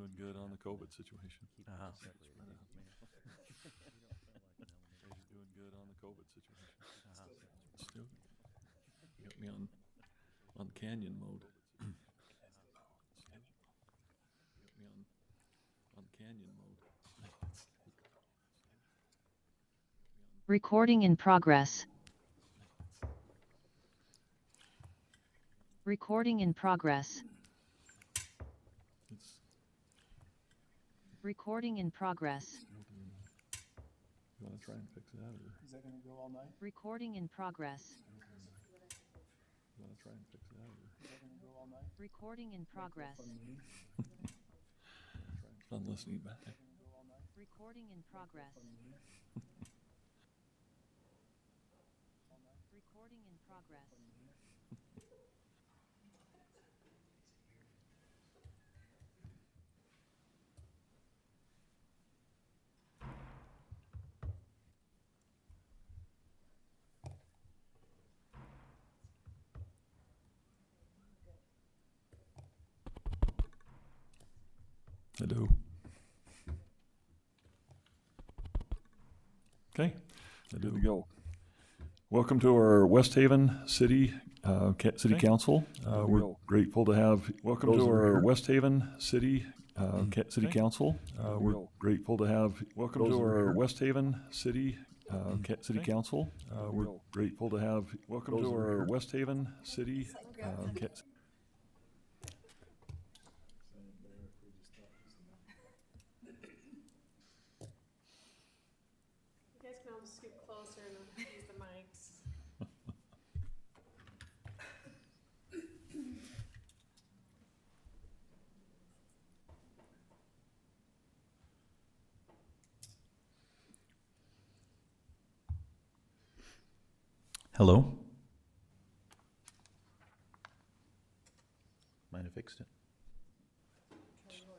doing good on the COVID situation. Uh-huh. You're doing good on the COVID situation. Still got me on canyon mode. Got me on canyon mode. Recording in progress. Recording in progress. It's Recording in progress. you want to try and fix that, or Is that gonna go all night? Recording in progress. you want to try and fix that, or Is that gonna go all night? Recording in progress. it's fun listening back. Gonna go all night? Recording in progress. Recording in progress. Hello. Okay, there we go. Welcome to our West Haven City City Council. We're grateful to have. Welcome to our West Haven City City Council. We're grateful to have. Welcome to our West Haven City City Council. We're grateful to have. Welcome to our West Haven City. You guys can all just scoot closer and use the mics. Hello? Might have fixed it.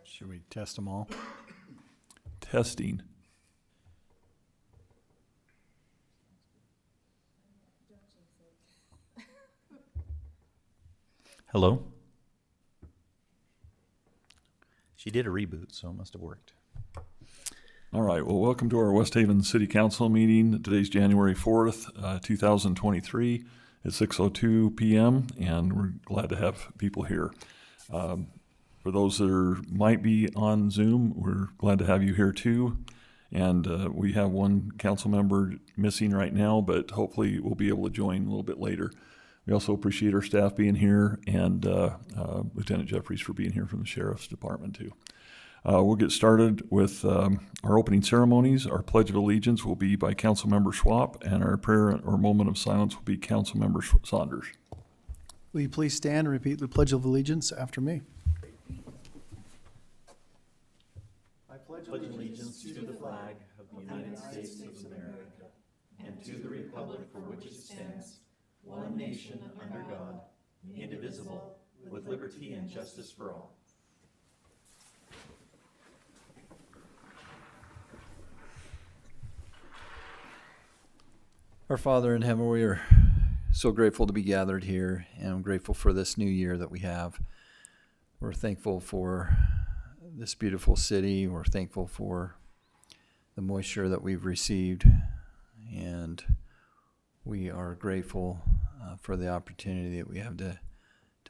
Should we test them all? Testing. Hello? She did a reboot, so it must have worked. All right. Well, welcome to our West Haven City Council meeting. Today's January 4th, 2023. It's 6:02 p.m., and we're glad to have people here. For those that might be on Zoom, we're glad to have you here too. And we have one council member missing right now, but hopefully we'll be able to join a little bit later. We also appreciate our staff being here, and Lieutenant Jeffries for being here from the Sheriff's Department too. We'll get started with our opening ceremonies. Our Pledge of Allegiance will be by Councilmember Schwab, and our prayer or moment of silence will be Councilmember Saunders. Will you please stand and repeat the Pledge of Allegiance after me? I pledge allegiance to the flag of the United States of America and to the republic for which it stands, one nation under God, indivisible, with liberty and justice for all. Our Father in heaven, we are so grateful to be gathered here, and I'm grateful for this new year that we have. We're thankful for this beautiful city. We're thankful for the moisture that we've received, and we are grateful for the opportunity that we have to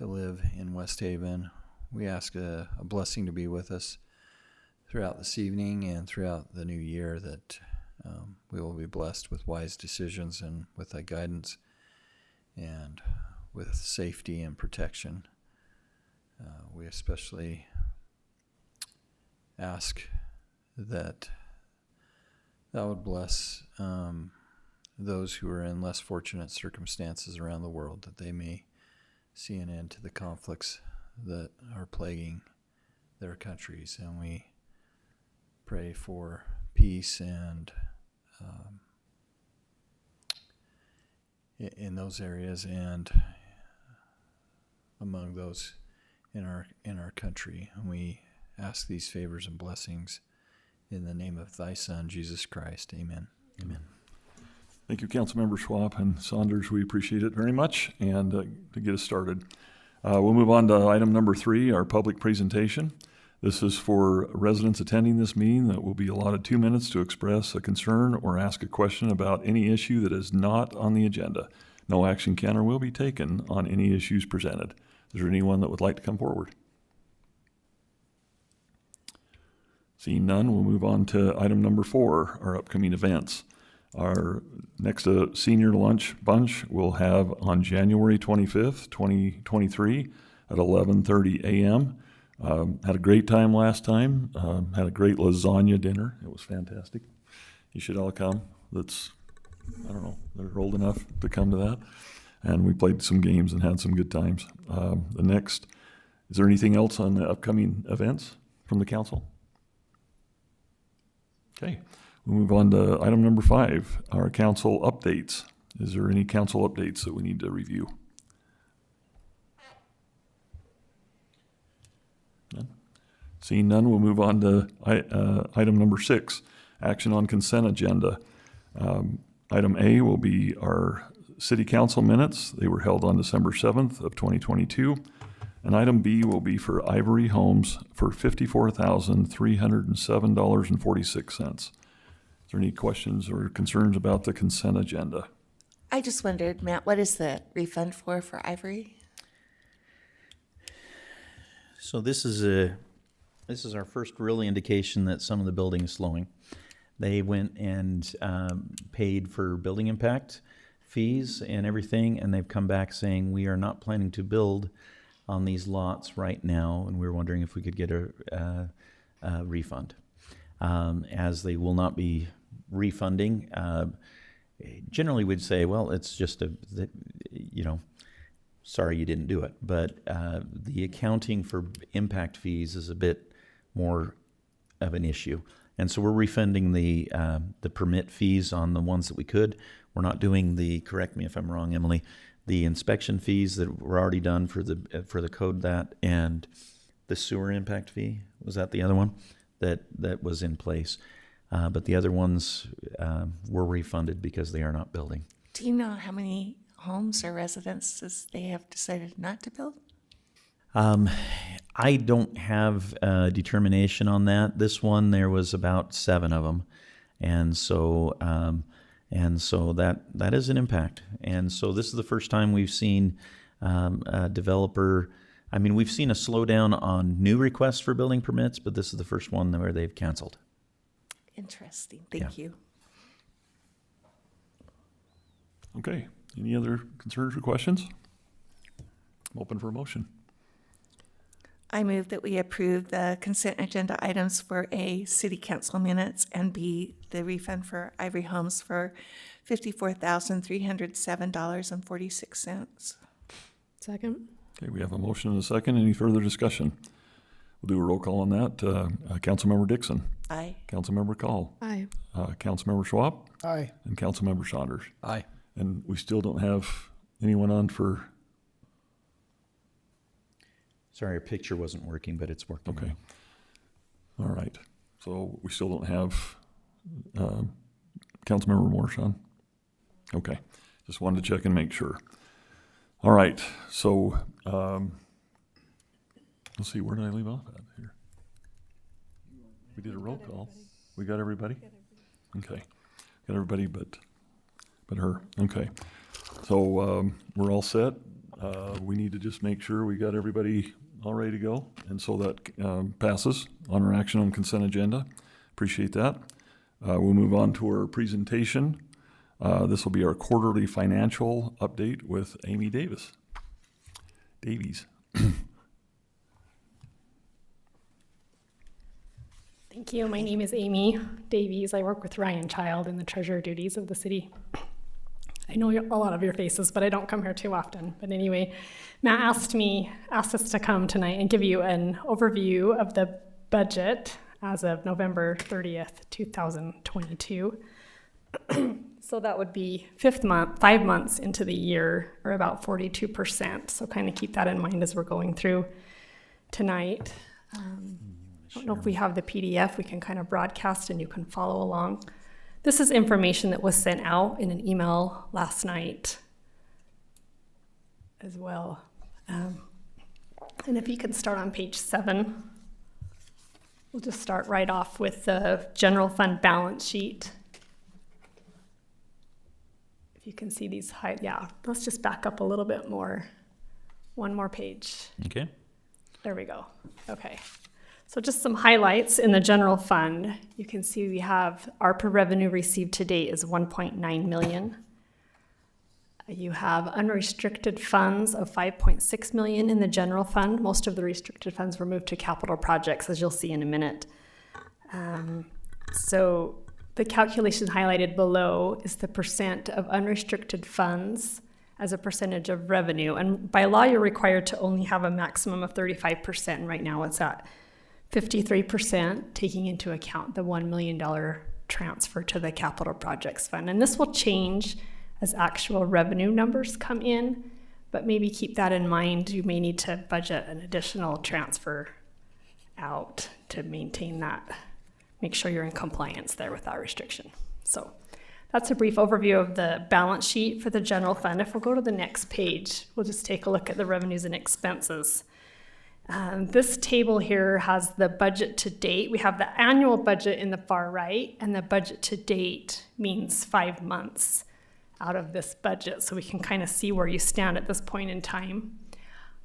live in West Haven. We ask a blessing to be with us throughout this evening and throughout the new year, that we will be blessed with wise decisions and with thy guidance and with safety and protection. We especially ask that thou would bless those who are in less fortunate circumstances around the world, that they may see an end to the conflicts that are plaguing their countries. And we pray for peace and in those areas and among those in our country. And we ask these favors and blessings in the name of thy Son, Jesus Christ. Amen. Amen. Thank you, Councilmember Schwab and Saunders. We appreciate it very much. And to get us started, we'll move on to item number 3, our public presentation. This is for residents attending this meeting that will be allotted 2 minutes to express a concern or ask a question about any issue that is not on the agenda. No action can or will be taken on any issues presented. Is there anyone that would like to come forward? Seeing none, we'll move on to item number 4, our upcoming events. Our next senior lunch bunch we'll have on January 25th, 2023 at 11:30 a.m. Had a great time last time. Had a great lasagna dinner. It was fantastic. You should all come. I don't know, they're old enough to come to that. And we played some games and had some good times. Is there anything else on the upcoming events from the council? Okay, we'll move on to item number 5, our council updates. Is there any council updates that we need to review? None? Seeing none, we'll move on to item number 6, action on consent agenda. Item A will be our city council minutes. They were held on December 7th of 2022. And item B will be for Ivory Homes for $54,307.46. Is there any questions or concerns about the consent agenda? I just wondered, Matt, what is the refund for Ivory? So this is our first real indication that some of the building is slowing. They went and paid for building impact fees and everything, and they've come back saying we are not planning to build on these lots right now, and we're wondering if we could get a refund, as they will not be refunding. Generally, we'd say, well, it's just sorry you didn't do it. But the accounting for impact fees is a bit more of an issue. And so we're refunding the permit fees on the ones that we could. We're not doing correct me if I'm wrong, Emily, the inspection fees that were already done for the code and the sewer impact fee. Was that the other one that was in place? But the other ones were refunded because they are not building. Do you know how many homes or residences they have decided not to build? I don't have a determination on that. This one, there was about 7 of them. And so that is an impact. And so this is the first time we've seen a developer. I mean, we've seen a slowdown on new requests for building permits, but this is the first one where they've canceled. Interesting. Thank you. Okay, any other concerns or questions? I'm open for a motion. I move that we approve the consent agenda items for A, city council minutes, and B, the refund for Ivory Homes for $54,307.46. Second. Okay, we have a motion and a second. Any further discussion? We'll do a roll call on that. Councilmember Dixon. Aye. Councilmember Call. Aye. Councilmember Schwab. Aye. And Councilmember Saunders. Aye. And we still don't have anyone on for, Sorry, our picture wasn't working, but it's working. okay. All right. So we still don't have Councilmember Morse on? Okay. Just wanted to check and make sure. All right. So let's see, where did I leave off at here? We did a roll call. We got everybody? Okay. Got everybody but her. Okay. So we're all set. We need to just make sure we got everybody all ready to go. And so that passes on our action on consent agenda. Appreciate that. We'll move on to our presentation. This will be our quarterly financial update with Amy Davies. Thank you. My name is Amy Davies. I work with Ryan Child in the treasurer duties of the city. I know a lot of your faces, but I don't come here too often. But anyway, Matt asked us to come tonight and give you an overview of the budget as of November 30th, 2022. So that would be 5 months into the year, or about 42%. So kind of keep that in mind as we're going through tonight. I don't know if we have the PDF. We can kind of broadcast and you can follow along. This is information that was sent out in an email last night as well. And if you can start on page 7. We'll just start right off with the general fund balance sheet. If you can see these yeah, let's just back up a little bit more. One more page. Okay. There we go. Okay. So just some highlights in the general fund. You can see we have ARPA revenue received to date is 1.9 million. You have unrestricted funds of 5.6 million in the general fund. Most of the restricted funds were moved to capital projects, as you'll see in a minute. So the calculation highlighted below is the percent of unrestricted funds as a percentage of revenue. And by law, you're required to only have a maximum of 35%. Right now it's at 53%, taking into account the $1 million transfer to the capital projects fund. And this will change as actual revenue numbers come in, but maybe keep that in mind. You may need to budget an additional transfer out to maintain that. Make sure you're in compliance there with that restriction. So that's a brief overview of the balance sheet for the general fund. If we'll go to the next page, we'll just take a look at the revenues and expenses. This table here has the budget to date. We have the annual budget in the far right, and the budget to date means 5 months out of this budget, so we can kind of see where you stand at this point in time.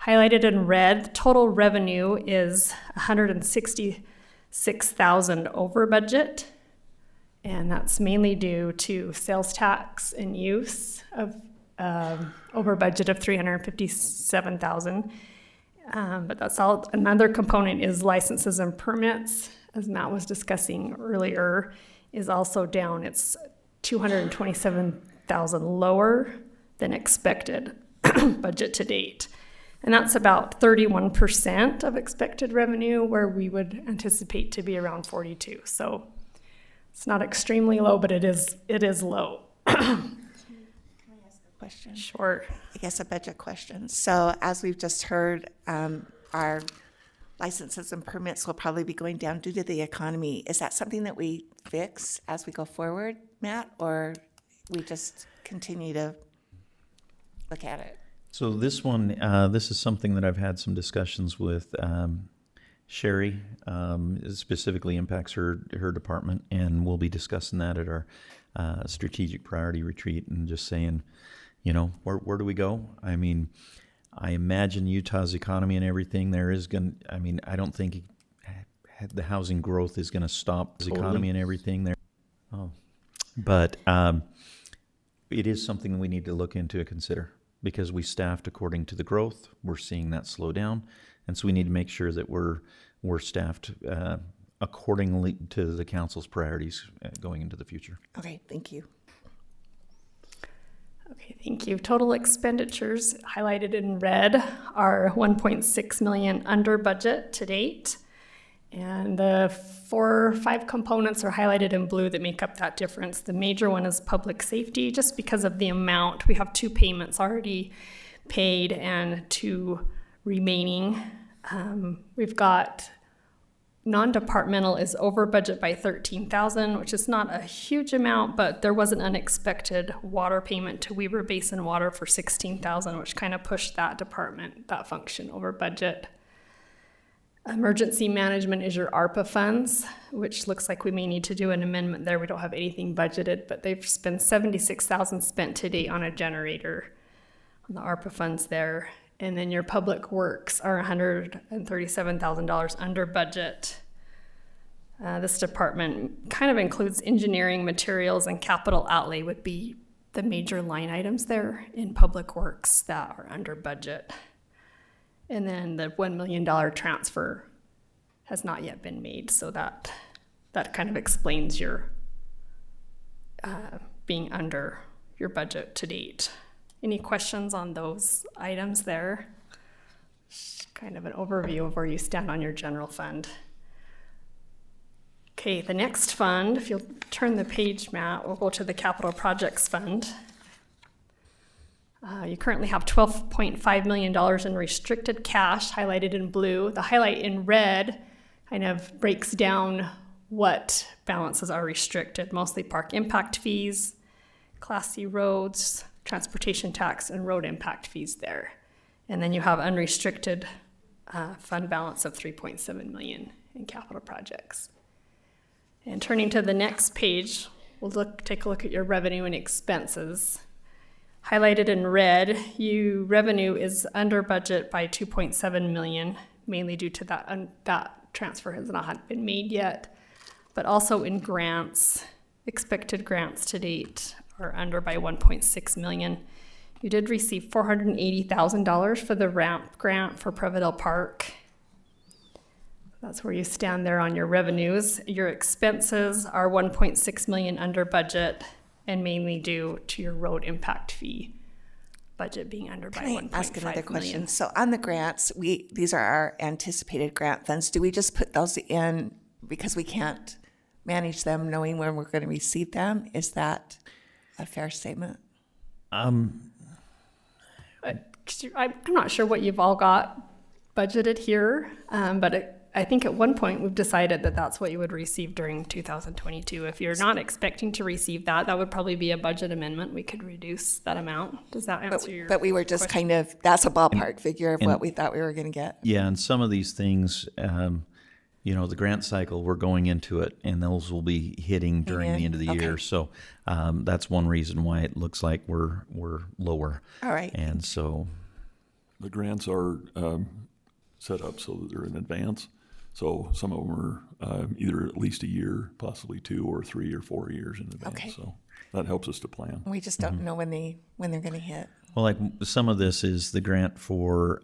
Highlighted in red, total revenue is $166,000 over budget, and that's mainly due to sales tax and use of over budget of $357,000. But that's all. Another component is licenses and permits, as Matt was discussing earlier, is also down. It's $227,000 lower than expected budget to date. And that's about 31% of expected revenue, where we would anticipate to be around 42. So it's not extremely low, but it is low. Question. Sure. I guess a budget question. So as we've just heard, our licenses and permits will probably be going down due to the economy. Is that something that we fix as we go forward, Matt, or we just continue to look at it? So this one, this is something that I've had some discussions with Sherry. It specifically impacts her department, and we'll be discussing that at our strategic priority retreat, and just saying, you know, where do we go? I mean, I imagine Utah's economy and everything there is going to, I mean, I don't think the housing growth is going to stop the economy and everything there. Oh, but it is something that we need to look into and consider, because we staffed according to the growth. We're seeing that slow down. And so we need to make sure that we're staffed accordingly to the council's priorities going into the future. Okay, thank you. Okay, thank you. Total expenditures highlighted in red are 1.6 million under budget to date. And the 4 or 5 components are highlighted in blue that make up that difference. The major one is public safety, just because of the amount. We have 2 payments already paid and 2 remaining. We've got non-departmental is over budget by $13,000, which is not a huge amount, but there was an unexpected water payment to Weber Basin Water for $16,000, which kind of pushed that department, that function, over budget. Emergency management is your ARPA funds, which looks like we may need to do an amendment there. We don't have anything budgeted, but they've been $76,000 spent to date on a generator on the ARPA funds there. And then your public works are $137,000 under budget. This department kind of includes engineering, materials, and capital outlay would be the major line items there in public works that are under budget. And then the $1 million transfer has not yet been made, so that kind of explains your being under your budget to date. Any questions on those items there? Just kind of an overview of where you stand on your general fund. Okay, the next fund, if you'll turn the page, Matt, we'll go to the capital projects fund. You currently have $12.5 million in restricted cash highlighted in blue. The highlight in red kind of breaks down what balances are restricted, mostly park impact fees, Class C roads, transportation tax, and road impact fees there. And then you have unrestricted fund balance of $3.7 million and capital projects. And turning to the next page, we'll take a look at your revenue and expenses. Highlighted in red, revenue is under budget by 2.7 million, mainly due to that transfer has not been made yet, but also in grants. Expected grants to date are under by 1.6 million. You did receive $480,000 for the ramp grant for Prevedel Park. That's where you stand there on your revenues. Your expenses are 1.6 million under budget and mainly due to your road impact fee budget being under by 1.5 million. Can I ask another question? So on the grants, these are our anticipated grant funds. Do we just put those in because we can't manage them knowing when we're going to receive them? Is that a fair statement? I'm not sure what you've all got budgeted here, but I think at one point we've decided that that's what you would receive during 2022. If you're not expecting to receive that, that would probably be a budget amendment. We could reduce that amount. Does that answer your But we were just question? kind of, that's a ballpark figure of what we thought we were going to get. Yeah, and some of these things, the grant cycle, we're going into it, and those will be hitting during the end of the year. Okay. So that's one reason why it looks like we're lower. All right. And so, The grants are set up so that they're in advance. So some of them are either at least a year, possibly 2 or 3 or 4 years in advance. Okay. So that helps us to plan. We just don't know when they're going to hit. well, like some of this is the grant for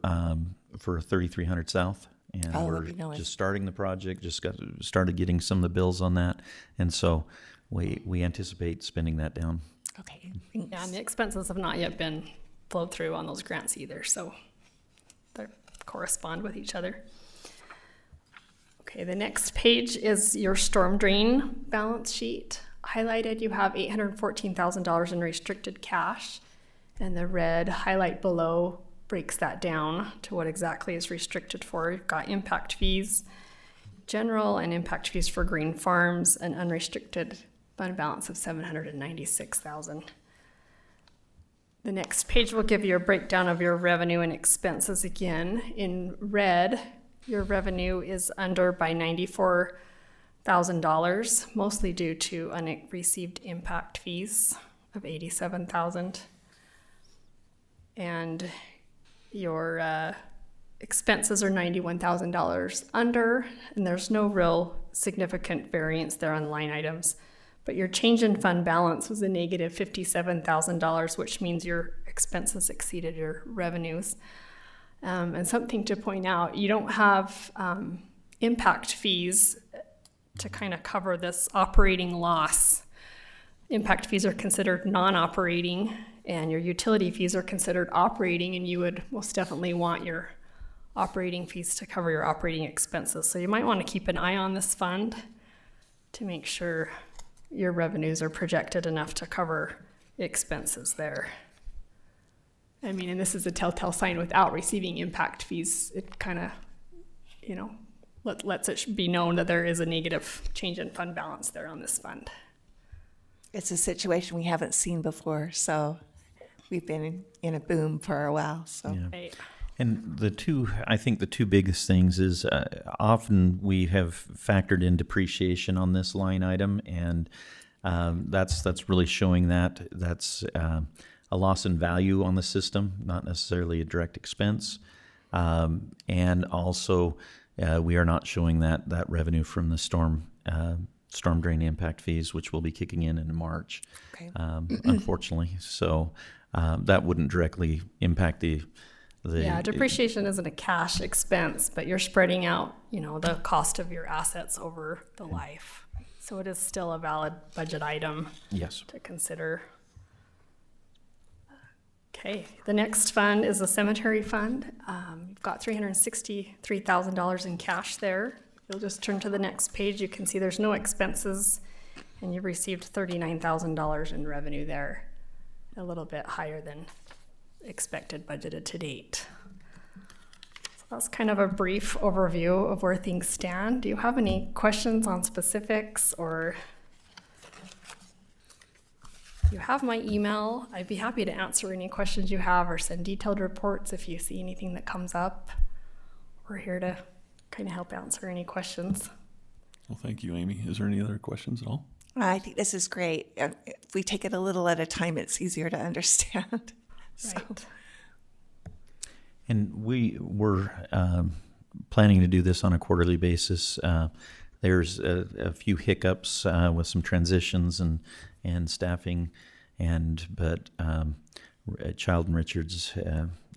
3300 South. And Oh, we're we know it. just starting the project, just started getting some of the bills on that. And so we anticipate spending that down. Okay. Yeah, and the expenses have not yet been flowed through on those grants either, so they correspond with each other. Okay, the next page is your storm drain balance sheet. Highlighted, you have $814,000 in restricted cash, and the red highlight below breaks that down to what exactly is restricted for. You've got impact fees, general and impact fees for green farms, an unrestricted fund balance of $796,000. The next page will give you a breakdown of your revenue and expenses again. In red, your revenue is under by $94,000, mostly due to unreceived impact fees of $87,000. And your expenses are $91,000 under, and there's no real significant variance there on line items. But your change in fund balance was a negative $57,000, which means your expenses exceeded your revenues. And something to point out, you don't have impact fees to kind of cover this operating loss. Impact fees are considered non-operating, and your utility fees are considered operating, and you would most definitely want your operating fees to cover your operating expenses. So you might want to keep an eye on this fund to make sure your revenues are projected enough to cover expenses there. I mean, and this is a telltale sign without receiving impact fees. It kind of, lets it be known that there is a negative change in fund balance there on this fund. It's a situation we haven't seen before, so we've been in a boom for a while. So Yeah. Right. And I think the two biggest things is often we have factored in depreciation on this line item, and that's really showing that's a loss in value on the system, not necessarily a direct expense. And also, we are not showing that revenue from the storm drain impact fees, which will be kicking in March, Okay. Unfortunately. So that wouldn't directly impact the Depreciation isn't a cash expense, but you're spreading out, the cost of your assets over the life. So it is still a valid budget item Yes. to consider. Okay, the next fund is the cemetery fund. You've got $363,000 in cash there. You'll just turn to the next page. You can see there's no expenses, and you received $39,000 in revenue there, a little bit higher than expected budgeted to date. So that's kind of a brief overview of where things stand. Do you have any questions on specifics, or you have my email? I'd be happy to answer any questions you have or send detailed reports if you see anything that comes up. We're here to kind of help answer any questions. Well, thank you, Amy. Is there any other questions at all? I think this is great. If we take it a little at a time, it's easier to understand. So, Right. And we were planning to do this on a quarterly basis. There's a few hiccups with some transitions and staffing, but Child and Richards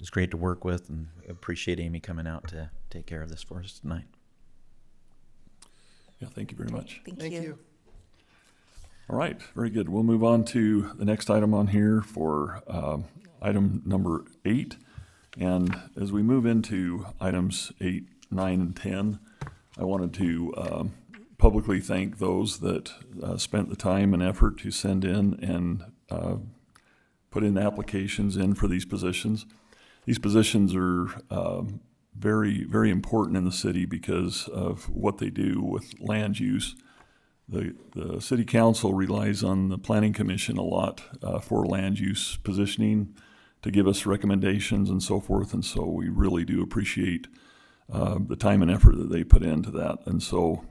is great to work with, and appreciate Amy coming out to take care of this for us tonight. Yeah, thank you very much. thank you. All right, very good. We'll move on to the next item on here for item number 8. And as we move into items 8, 9, and 10, I wanted to publicly thank those that spent the time and effort to send in and put in applications in for these positions. These positions are very, very important in the city because of what they do with land use. The city council relies on the planning commission a lot for land use positioning, to give us recommendations and so forth. And so we really do appreciate the time and effort that they put into that. And so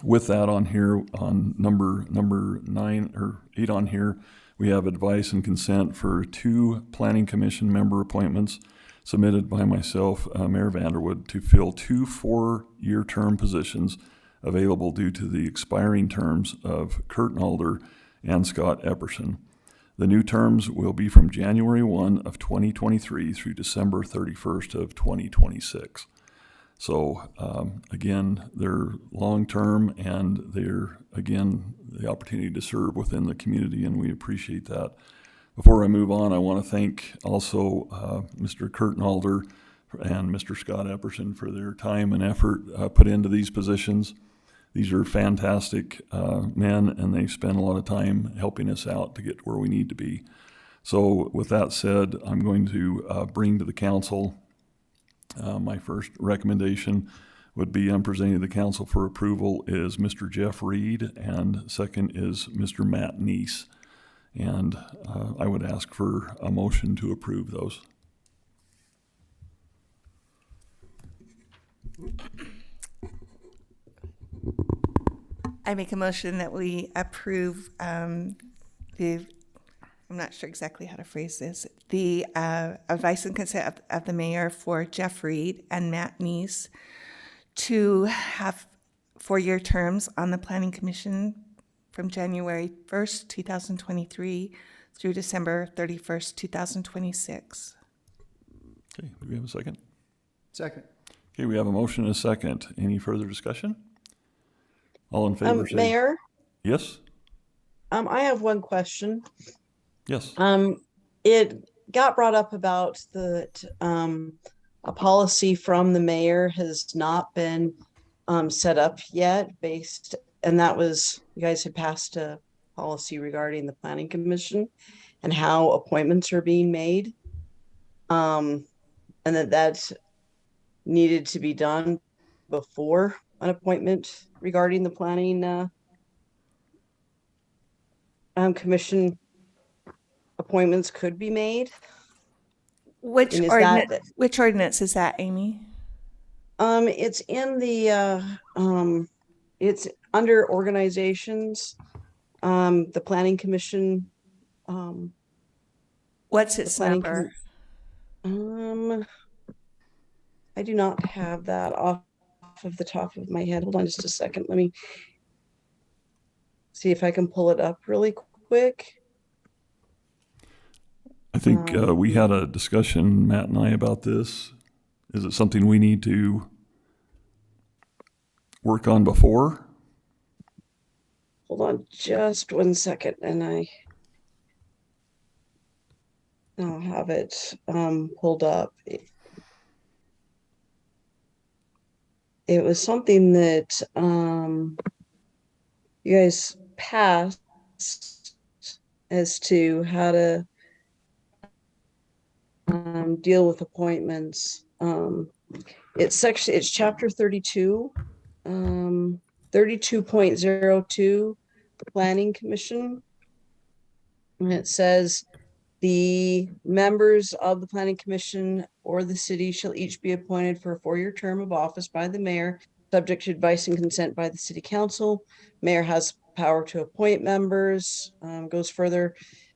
with that on here, on number 9 or 8 on here, we have advice and consent for 2 planning commission member appointments submitted by myself, Mayor Vanderwood, to fill 2 4-year term positions available due to the expiring terms of Kurt Nalder and Scott Epperson. The new terms will be from January 1 of 2023 through December 31st of 2026. So again, they're long-term, and they're, again, the opportunity to serve within the community, and we appreciate that. Before I move on, I want to thank also Mr. Kurt Nalder and Mr. Scott Epperson for their time and effort put into these positions. These are fantastic men, and they spend a lot of time helping us out to get to where we need to be. So with that said, I'm going to bring to the council my first recommendation would be, I'm presenting to the council for approval, is Mr. Jeff Reed, and second is Mr. Matt Neese. And I would ask for a motion to approve those. I make a motion that we approve I'm not sure exactly how to phrase this, the advice and consent of the mayor for Jeff Reed and Matt Neese to have 4-year terms on the Planning Commission from January 1st, 2023 through December 31st, 2026. Okay, do we have a second? Second. Okay, we have a motion and a second. Any further discussion? All in favor, say Mayor, yes? I have one question. Yes. It got brought up about that a policy from the mayor has not been set up yet and that was, you guys had passed a policy regarding the planning commission and how appointments are being made. And that needed to be done before an appointment regarding the planning commission appointments could be made. Which And is which ordinance is that, Amy? It's in the it's under organizations, the planning commission. What's its planning number? I do not have that off of the top of my head. Hold on just a second. Let me see if I can pull it up really quick. I think we had a discussion, Matt and I, about this. Is it something we need to work on before? Hold on just one second, and I'll have it pulled up. It was something that you guys passed as to how to deal with appointments. It's chapter 32, 32.02, Planning Commission. And it says the members of the Planning Commission or the city shall each be appointed for a 4-year term of office by the mayor, subject to advice and consent by the city council. Mayor has power to appoint members, goes further.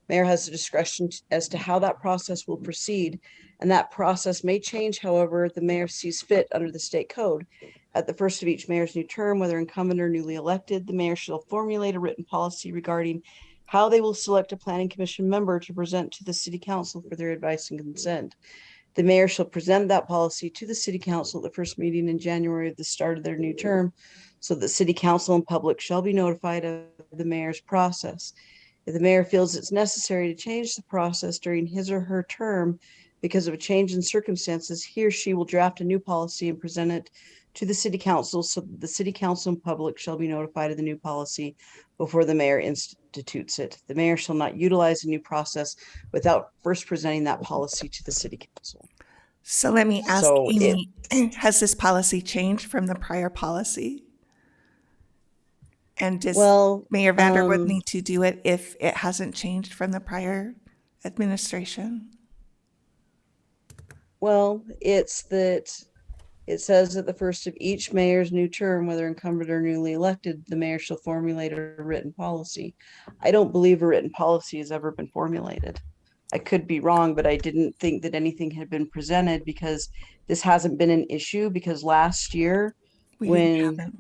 Mayor has the discretion as to how that process will proceed, and that process may change however the mayor sees fit under the state code. At the first of each mayor's new term, whether incumbent or newly elected, the mayor shall formulate a written policy regarding how they will select a planning commission member to present to the city council for their advice and consent. The mayor shall present that policy to the city council at the first meeting in January at the start of their new term, so that city council and public shall be notified of the mayor's process. If the mayor feels it's necessary to change the process during his or her term because of a change in circumstances, he or she will draft a new policy and present it to the city council, so that the city council and public shall be notified of the new policy before the mayor institutes it. The mayor shall not utilize a new process without first presenting that policy to the city council. So let me ask So Amy, has this policy changed from the prior policy? And does Well, Mayor Vanderwood um, need to do it if it hasn't changed from the prior administration? Well, it's that it says at the first of each mayor's new term, whether incumbent or newly elected, the mayor shall formulate a written policy. I don't believe a written policy has ever been formulated. I could be wrong, but I didn't think that anything had been presented because this hasn't been an issue, because last year, We when haven't.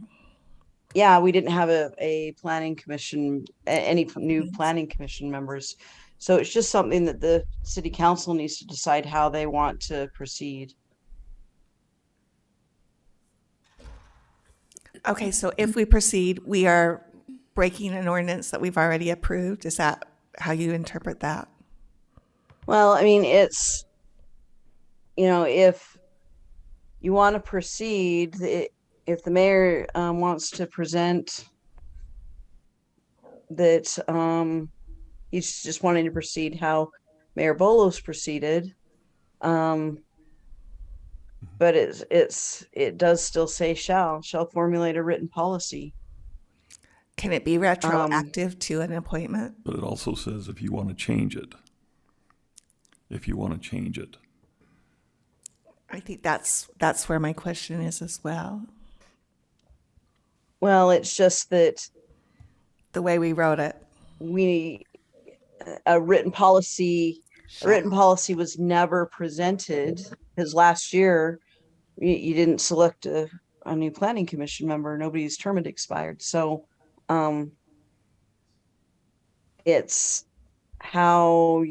yeah, we didn't have a planning commission, any new planning commission members. So it's just something that the city council needs to decide how they want to proceed. Okay, so if we proceed, we are breaking an ordinance that we've already approved. Is that how you interpret that? Well, I mean, it's, if you want to proceed, if the mayor wants to present that he's just wanting to proceed how Mayor Bolos proceeded, but it does still say shall formulate a written policy. Can it be retroactive to an appointment? But it also says if you want to change it. If you want to change it. I think that's where my question is as well. Well, it's just that The way we wrote it. a written policy was never presented, because last year you didn't select a new planning commission member. Nobody's term had expired. So it's how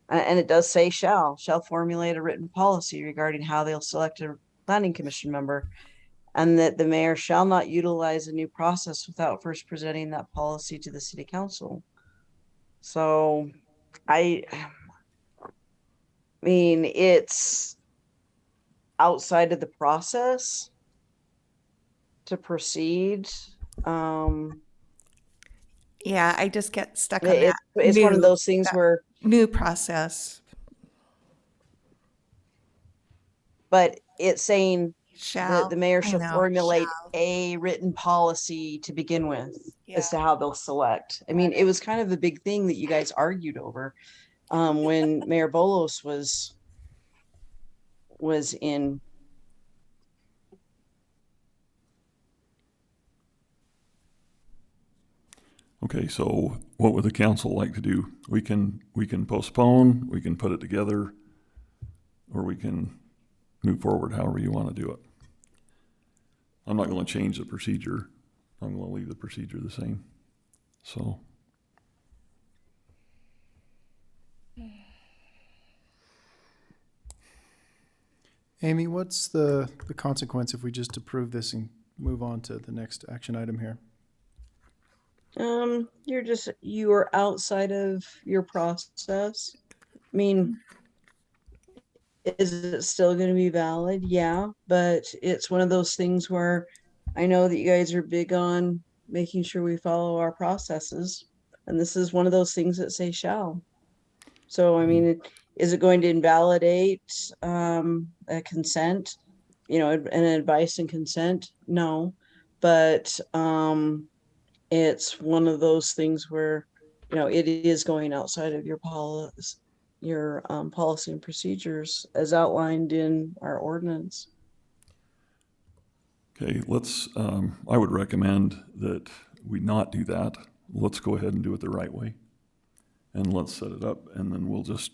and it does say shall formulate a written policy regarding how they'll select a planning commission member, and that the mayor shall not utilize a new process without first presenting that policy to the city council. So I mean, it's outside of the process to proceed. Yeah, I just get stuck on It's that. one of those things where, New process but it's saying shall. that the mayor I shall know, formulate shall. a written policy to begin with as to Yeah. how they'll select. I mean, it was kind of a big thing that you guys argued over when Mayor Bolos was in. Okay, so what would the council like to do? We can postpone, we can put it together, or we can move forward however you want to do it. I'm not going to change the procedure. I'm going to leave the procedure the same. So, Amy, what's the consequence if we just approve this and move on to the next action item here? You are outside of your process. I mean, is it still going to be valid? Yeah, but it's one of those things where I know that you guys are big on making sure we follow our processes, and this is one of those things that say shall. So, I mean, is it going to invalidate a consent? An advice and consent? No, but it's one of those things where it is going outside of your your policy and procedures as outlined in our ordinance. Okay, let's, I would recommend that we not do that. Let's go ahead and do it the right way. And let's set it up, and then we'll just,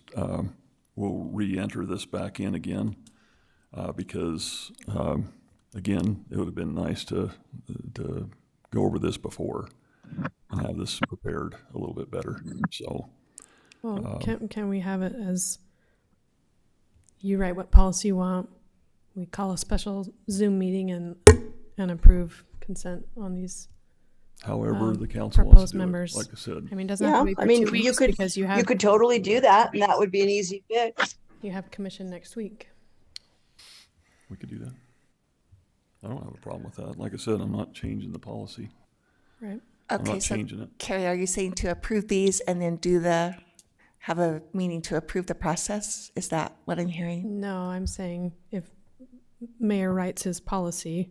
we'll re-enter this back in again. Because, again, it would have been nice to go over this before and have this prepared a little bit better, so. Well, can we have it as you write what policy you want? We call a special Zoom meeting and approve consent on these. However, the council wants proposed to do members. it, like I said. I mean, it doesn't have to be for 2 weeks because you you could totally do that, and that would be an easy fix. you have commission next week. We could do that. I don't have a problem with that. Like I said, I'm not changing the policy. Right. I'm Okay, not so changing it. Carrie, are you saying to approve these and then have a meeting to approve the process? Is that what I'm hearing? No, I'm saying if mayor writes his policy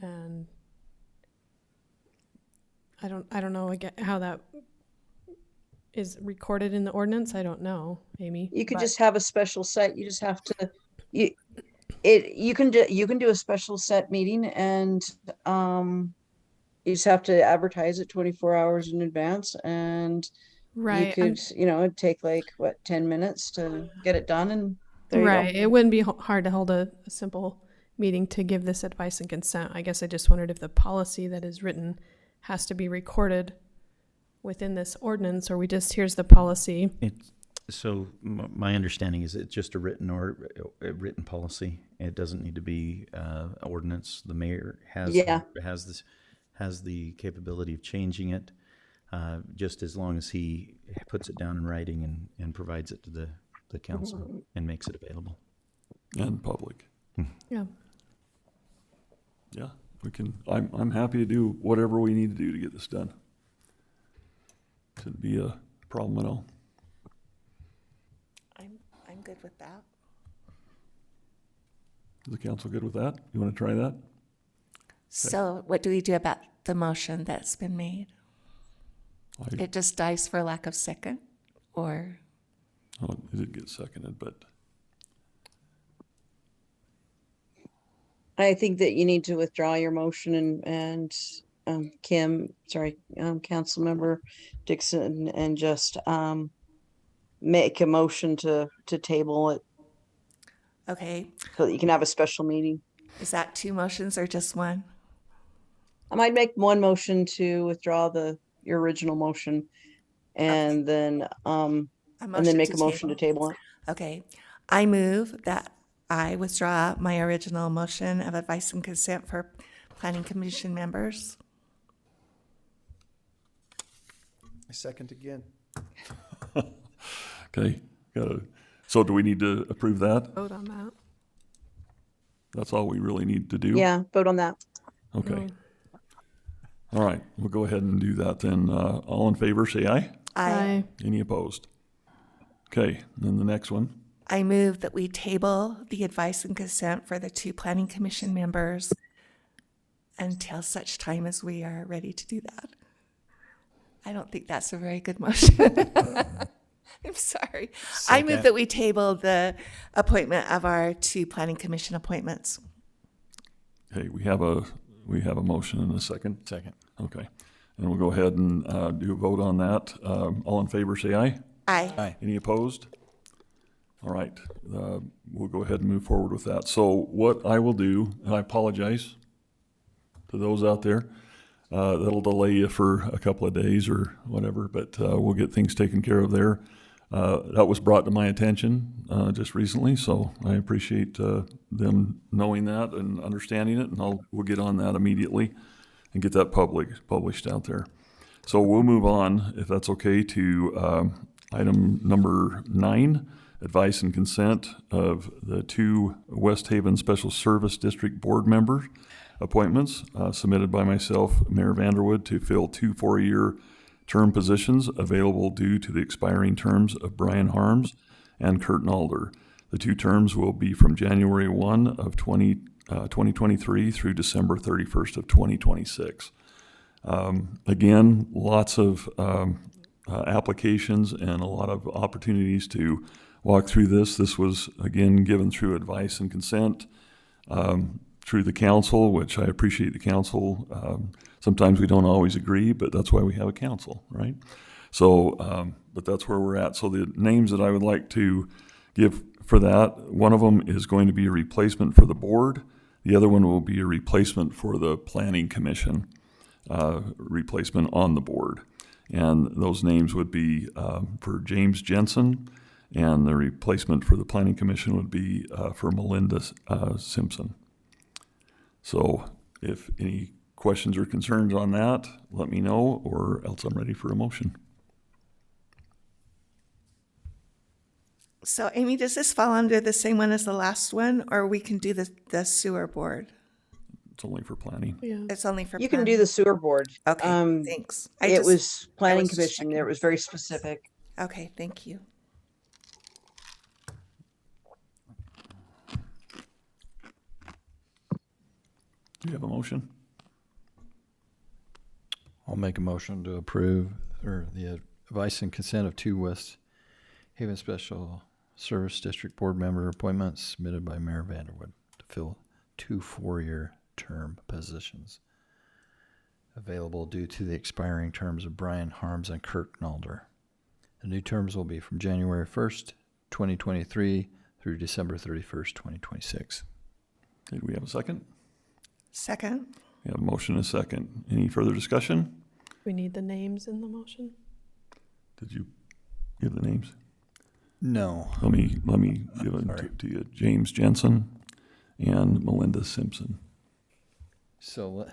and I don't know again how that is recorded in the ordinance. I don't know, Amy. You could but- just have a special set. You just have to, you can do a special set meeting, and you just have to advertise it 24 hours in advance, and right. you could, it'd take like 10 minutes to get it done, and there you Right. go. It wouldn't be hard to hold a simple meeting to give this advice and consent. I guess I just wondered if the policy that is written has to be recorded within this ordinance, or we just, here's the policy. My understanding is it's just a written policy. It doesn't need to be ordinance. The mayor has the capability of changing it, just as long as he puts it down in writing and provides it to the council and makes it available. And public. Yeah. Yeah, we can, I'm happy to do whatever we need to do to get this done. Shouldn't be a problem at all. I'm good with that. Is the council good with that? You want to try that? So what do we do about the motion that's been made? It just dies for lack of second, or? Oh, it did get seconded, but I think that you need to withdraw your motion and Councilmember Dixon, and just make a motion to table it Okay, so that you can have a special meeting. is that 2 motions or just one? I might make one motion to withdraw your original motion, and then make a motion to table it. Okay, I move that I withdraw my original motion of advice and consent for planning commission members. I second again. okay, so do we need to approve that? Vote on that. That's all we really need to do? Yeah, vote on that. Okay. All right, we'll go ahead and do that then. All in favor, say aye. I Any opposed? Okay, then the next one. I move that we table the advice and consent for the 2 planning commission members until such time as we are ready to do that. I don't think that's a very good motion. I'm sorry. I move that we table the appointment of our 2 planning commission appointments. Okay, we have a motion and a second. Second. Okay, and we'll go ahead and do a vote on that. All in favor, say aye. Aye. Any opposed? All right, we'll go ahead and move forward with that. So what I will do, and I apologize to those out there, that'll delay you for a couple of days or whatever, but we'll get things taken care of there. That was brought to my attention just recently, so I appreciate them knowing that and understanding it, and we'll get on that immediately and get that published out there. So we'll move on, if that's okay, to item number 9, advice and consent of the 2 West Haven Special Service District Board members appointments submitted by myself, Mayor Vanderwood, to fill 2 4-year term positions available due to the expiring terms of Brian Harms and Kurt Nalder. The 2 terms will be from January 1 of 2023 through December 31st of 2026. Again, lots of applications and a lot of opportunities to walk through this. This was, again, given through advice and consent through the council, which I appreciate the council. Sometimes we don't always agree, but that's why we have a council, right? So, but that's where we're at. So the names that I would like to give for that, one of them is going to be a replacement for the board. The other one will be a replacement for the planning commission, replacement on the board. And those names would be for James Jensen, and the replacement for the planning commission would be for Melinda Simpson. So if any questions or concerns on that, let me know, or else I'm ready for a motion. So Amy, does this fall under the same one as the last one, or we can do the sewer board? It's only for planning. Yeah. It's only for. You can do the sewer board. Okay, thanks. It was planning was just commission. checking. There was very specific. Okay, thank you. Do you have a motion? I'll make a motion to approve the advice and consent of two West Haven Special Service District Board member appointments submitted by Mayor Vanderwood to fill 2 4-year term positions available due to the expiring terms of Brian Harms and Kirk Nalder. The new terms will be from January 1st, 2023 through December 31st, 2026. Okay, do we have a second? Second. We have a motion and a second. Any further discussion? We need the names in the motion. Did you give the names? No. Let me give them Sorry. to you. James Jensen and Melinda Simpson. So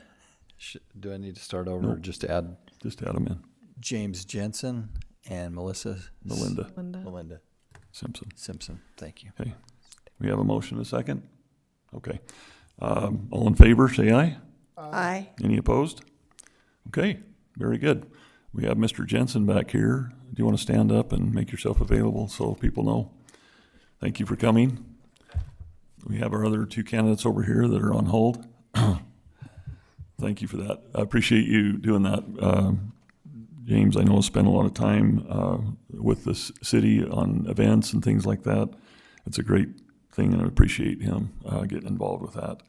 do I need to start over or Nope. just add Just add them in. James Jensen and Melinda Linda. Simpson. Simpson? Thank you. Okay. We have a motion and a second? Okay. All in favor, say aye. Aye. Any opposed? Okay, very good. We have Mr. Jensen back here. Do you want to stand up and make yourself available so people know? Thank you for coming. We have our other two candidates over here that are on hold. Thank you for that. I appreciate you doing that. James, I know, has spent a lot of time with the city on events and things like that. It's a great thing, and I appreciate him getting involved with that.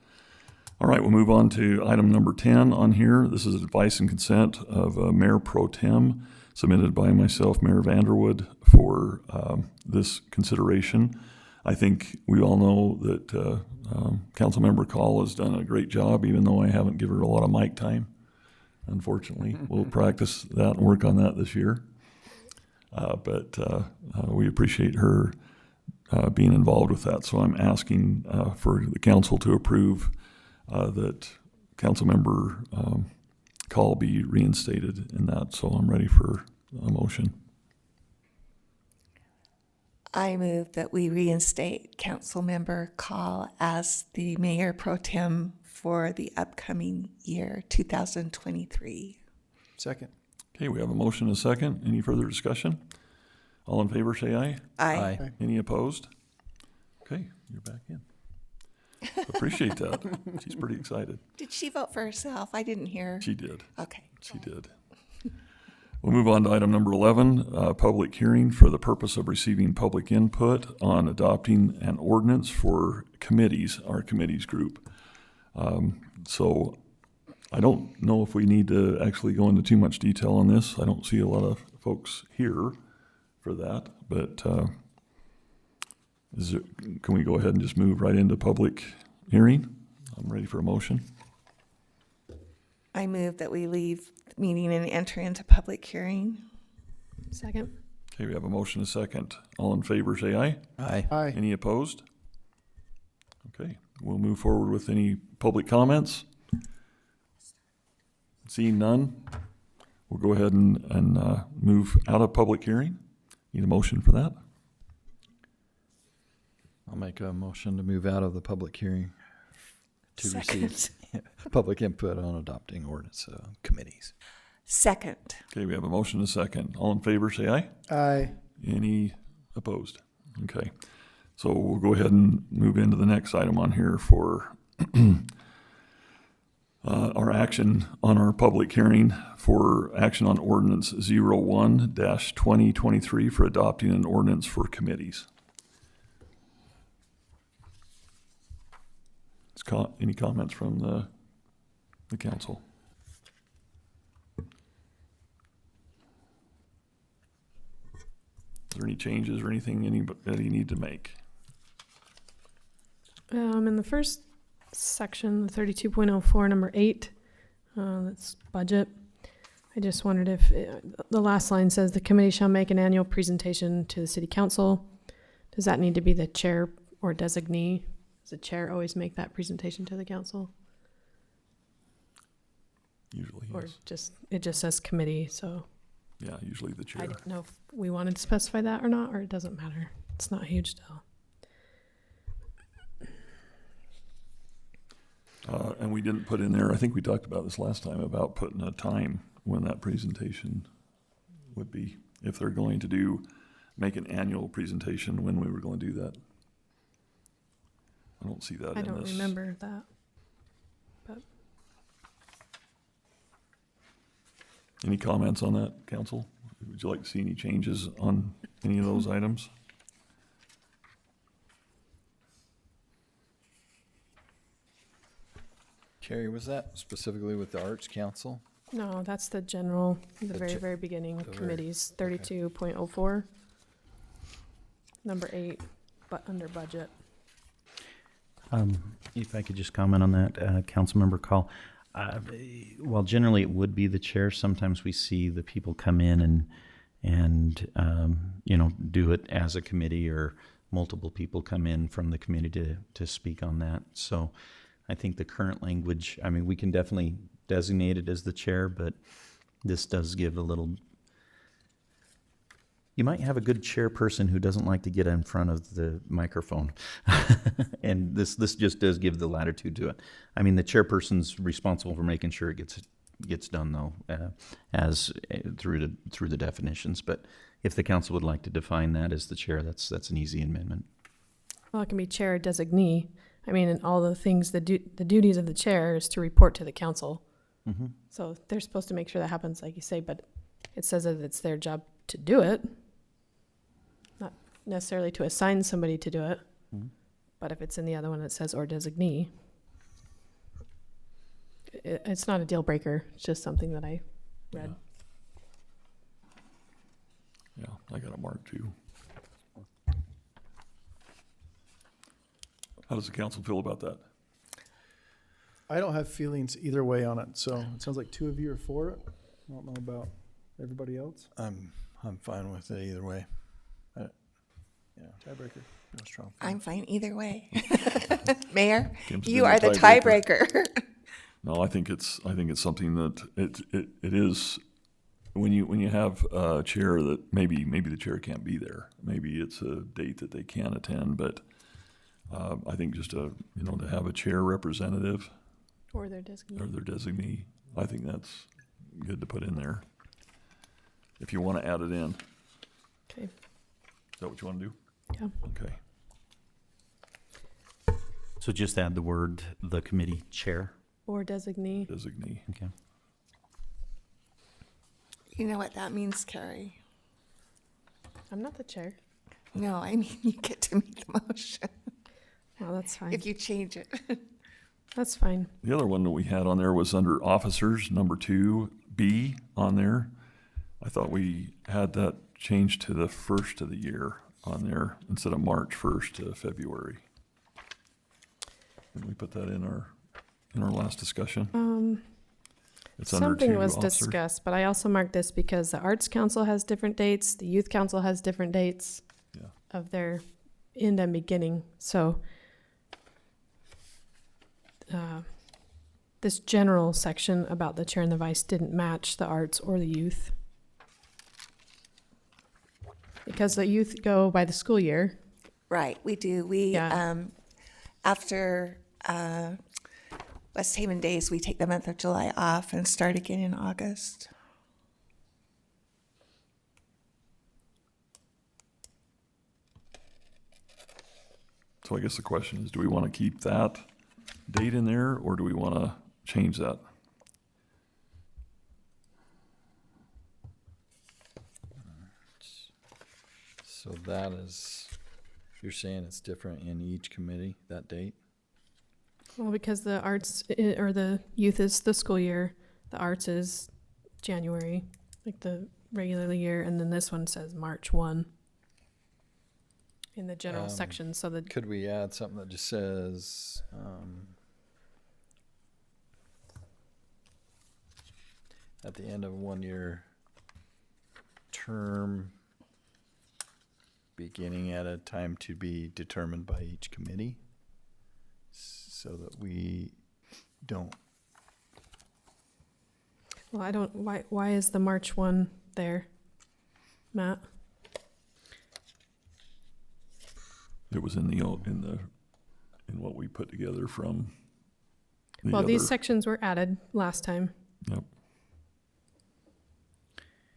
All right, we'll move on to item number 10 on here. This is advice and consent of Mayor Pro Tem, submitted by myself, Mayor Vanderwood, for this consideration. I think we all know that Councilmember Call has done a great job, even though I haven't given her a lot of mic time, unfortunately. We'll practice that and work on that this year. But we appreciate her being involved with that. So I'm asking for the council to approve that Councilmember Call be reinstated in that. So I'm ready for a motion. I move that we reinstate Councilmember Call as the Mayor Pro Tem for the upcoming year, 2023. Second. Okay, we have a motion and a second. Any further discussion? All in favor, say aye. Aye. Any opposed? Okay, you're back in. Appreciate that. She's pretty excited. Did she vote for herself? I didn't hear. She did. Okay. She did. We'll move on to item number 11, public hearing for the purpose of receiving public input on adopting an ordinance for committees, our committees group. So I don't know if we need to actually go into too much detail on this. I don't see a lot of folks here for that, but can we go ahead and just move right into public hearing? I'm ready for a motion. I move that we leave the meeting and enter into public hearing. Second. Okay, we have a motion and a second. All in favor, say aye. Aye. Aye. Any opposed? Okay, we'll move forward with any public comments. Seeing none, we'll go ahead and move out of public hearing. Need a motion for that? I'll make a motion to move out of the public hearing to Second. receive public input on adopting ordinance committees. Second. Okay, we have a motion and a second. All in favor, say aye. Aye. Any opposed? Okay, so we'll go ahead and move into the next item on here for our action on our public hearing for action on ordinance 01-2023 for adopting an ordinance for committees. Any comments from the council? Is there any changes or anything anybody need to make? In the first section, the 32.04, number 8, that's budget. I just wondered if the last line says the committee shall make an annual presentation to the city council. Does that need to be the chair or designee? Does the chair always make that presentation to the council? Usually, Or yes. it just says committee, so Yeah, usually the chair. I didn't know if we wanted to specify that or not, or it doesn't matter. It's not a huge deal. And we didn't put in there, I think we talked about this last time, about putting a time when that presentation would be. If they're going to make an annual presentation, when we were going to do that. I don't see that in this. I don't remember that. But Any comments on that, council? Would you like to see any changes on any of those items? Carrie, was that specifically with the Arts Council? no, that's the general, the The very, cha- very beginning the very- committees, 32.04. Number 8, but under budget. If I could just comment on that, Councilmember Call. While generally it would be the chair, sometimes we see the people come in and do it as a committee, or multiple people come in from the committee to speak on that. So I think the current language, I mean, we can definitely designate it as the chair, but this does give a little. You might have a good chairperson who doesn't like to get in front of the microphone. And this just does give the latitude to it. I mean, the chairperson's responsible for making sure it gets done, though, through the definitions. But if the council would like to define that as the chair, that's an easy amendment. Well, it can be chair or designee. I mean, and all the things, the duties of the chair is to report to the council. Mm-hmm. So they're supposed to make sure that happens, like you say, but it says that it's their job to do it, not necessarily to assign somebody to do it. Mhm. But if it's in the other one that says or designee, it's not a deal breaker. It's just something that I read. Yeah, I got it marked too. How does the council feel about that? I don't have feelings either way on it, so it sounds like 2 of you are for it. I don't know about everybody else. I'm fine with it either way. Tiebreaker. No strong. I'm fine either way. Mayor, Kim's you been are the the tiebreaker. tiebreaker. No, I think it's something that it is, when you have a chair that maybe the chair can't be there. Maybe it's a date that they can't attend, but I think just to have a chair representative Or their designee. or their designee, I think that's good to put in there. If you want to add it in. Okay. Is that what you want to do? Yeah. Okay. So just add the word, the committee chair. Or designee. Designee. Okay. You know what that means, Carrie? I'm not the chair. No, I mean, you get to make the motion Oh, that's fine. if you change it. That's fine. The other one that we had on there was under officers, number 2B on there. I thought we had that changed to the first of the year on there instead of March 1st to February. Didn't we put that in our last discussion? It's under Something 2 was officers. discussed, but I also marked this because the Arts Council has different dates, the Youth Council has different dates Yeah. of their end and beginning. So this general section about the chair and the vice didn't match the arts or the youth. Because the youth go by the school year. Right, we do. We, Yeah. after West Haven Days, we take the month of July off and start again in August. So I guess the question is, do we want to keep that date in there or do we want to change that? So that is, you're saying it's different in each committee, that date? Well, because the arts or the youth is the school year, the arts is January, like the regular year, and then this one says March 1 in the general section. So the Could we add something that just says, at the end of a 1-year term, beginning at a time to be determined by each committee, so that we don't. well, I don't. Why is the March 1 there, Matt? It was in what we put together from the Well, other. these sections were added last time. Yep.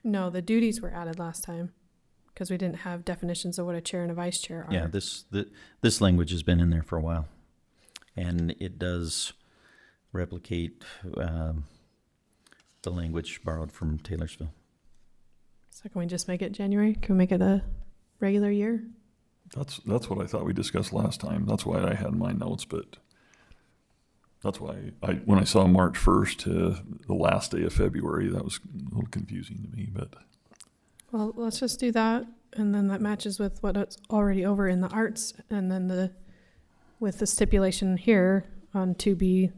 No, the duties were added last time because we didn't have definitions of what a chair and a vice chair are. Yeah, this language has been in there for a while, and it does replicate the language borrowed from Taylorsville. So can we just make it January? Can we make it a regular year? That's what I thought we discussed last time. That's why I had my notes, but that's why when I saw March 1st to the last day of February, that was a little confusing to me, but Well, let's just do that, and then that matches with what's already over in the arts, and then with the stipulation here on 2B,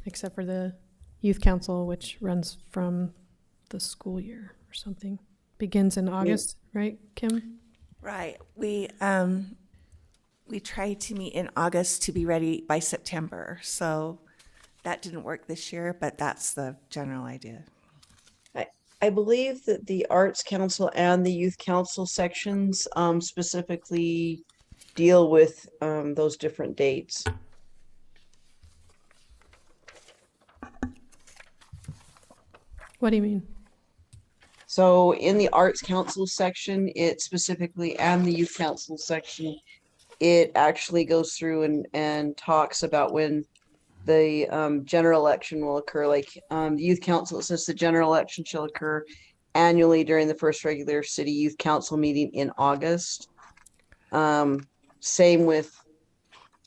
except for the youth council, which runs from the school year or something, begins in August, right, Kim? Right. We tried to meet in August to be ready by September. So that didn't work this year, but that's the general idea. I believe that the Arts Council and the Youth Council sections specifically deal with those different dates. What do you mean? So in the Arts Council section, it specifically, and the Youth Council section, it actually goes through and talks about when the general election will occur. Like the Youth Council, it says the general election shall occur annually during the first regular city youth council meeting in August. Same with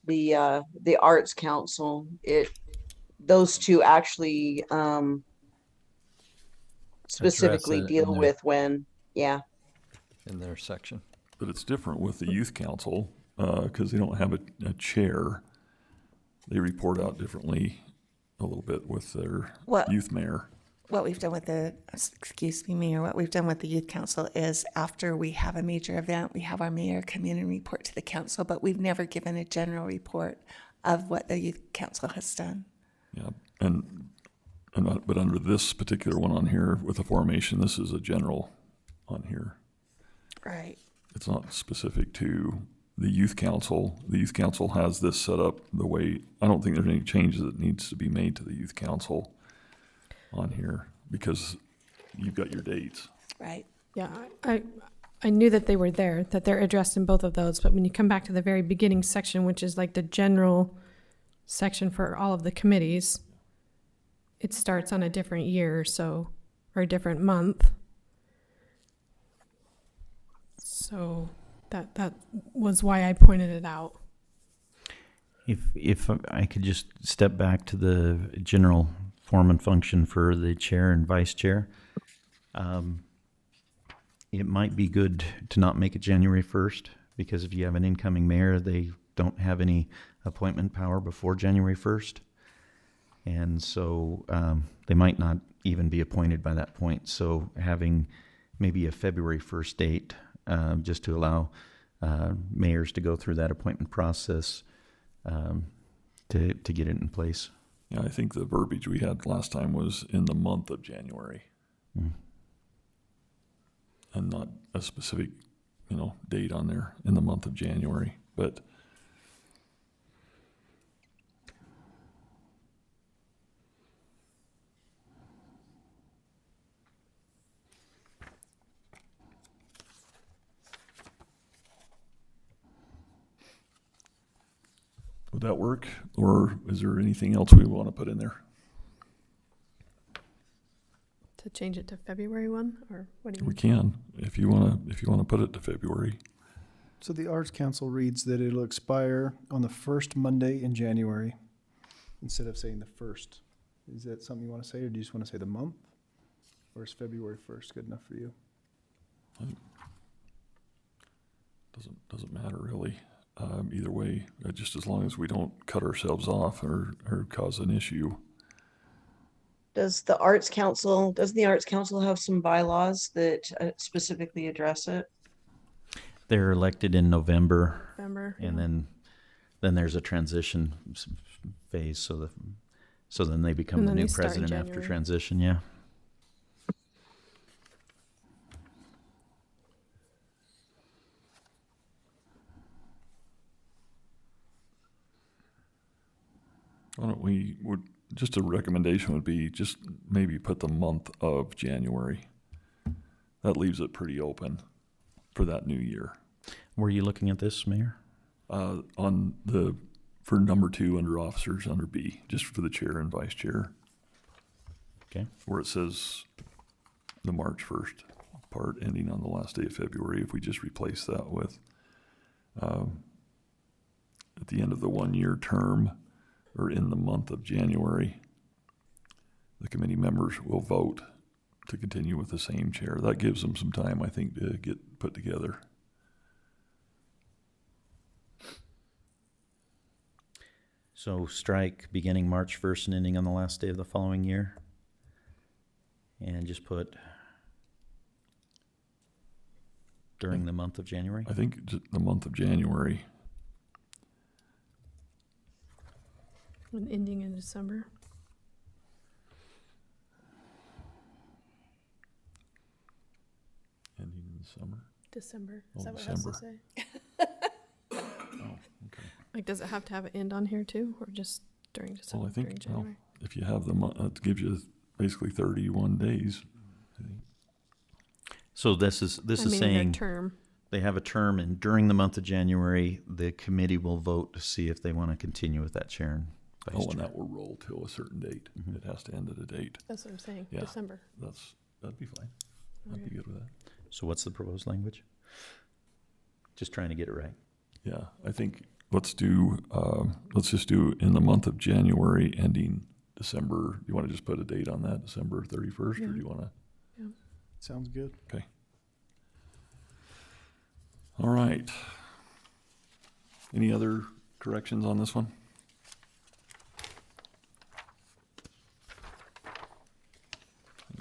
the Arts Council. Those two actually specifically Address it deal in with when, yeah. In their section. But it's different with the youth council because they don't have a chair. They report out differently a little bit with their Well- youth mayor. What we've done with Mayor, what we've done with the youth council is after we have a major event, we have our mayor come in and report to the council, but we've never given a general report of what the youth council has done. Yeah, but under this particular one on here with the formation, this is a general on here. Right. It's not specific to the youth council. The youth council has this set up the way, I don't think there's any changes that needs to be made to the youth council on here because you've got your dates. Right. Yeah, I knew that they were there, that they're addressed in both of those, but when you come back to the very beginning section, which is like the general section for all of the committees, it starts on a different year, or a different month. So that was why I pointed it out. If I could just step back to the general form and function for the chair and vice chair, it might be good to not make it January 1st, because if you have an incoming mayor, they don't have any appointment power before January 1st. And so they might not even be appointed by that point. So having maybe a February 1st date, just to allow mayors to go through that appointment process to get it in place. Yeah, I think the verbiage we had last time was in the month of January. And not a specific, date on there in the month of January. But would that work? Or is there anything else we want to put in there? to change it to February 1, or what do you We mean? can, if you wanna put it to February. So the Arts Council reads that it'll expire on the first Monday in January instead of saying the first. Is that something you want to say, or do you just want to say the month? Or is February 1st good enough for you? Doesn't matter really. Either way, just as long as we don't cut ourselves off or cause an issue. Doesn't the Arts Council have some bylaws that specifically address it? They're elected in November, November. and yeah. then there's a transition phase, so then they become And the then new they start in president after January. transition, yeah. Why don't just a recommendation would be just maybe put the month of January. That leaves it pretty open for that new year. Were you looking at this, Mayor? For number 2 under officers, under B, just for the chair and vice chair, Okay. where it says the March 1st part ending on the last day of February, if we just replace that with at the end of the 1-year term or in the month of January, the committee members will vote to continue with the same chair. That gives them some time, I think, to get put together. So strike beginning March 1st and ending on the last day of the following year. And just put during the month of January. I think the month of January. And ending in December. Ending in the summer. December. Oh, Is that what it has to December. say? Oh, okay. Like, does it have to have an end on here too, or just during December? Well, I think, during January? if you have the month, it gives you basically 31 days. I think. So this is I mean, their saying term. they have a term, and during the month of January, the committee will vote to see if they want to continue with that chair and vice Oh, and chair. that will roll till a certain date. Mhm. It has to end at a date. That's what I'm saying. Yeah. December. That'd be fine. I'd Okay. be good with that. So what's the proposed language? Just trying to get it right. Yeah, I think let's just do in the month of January ending December. You want to just put a date on that, December 31st, or Yeah. do you want to? Sounds good. Okay. All right. Any other corrections on this one?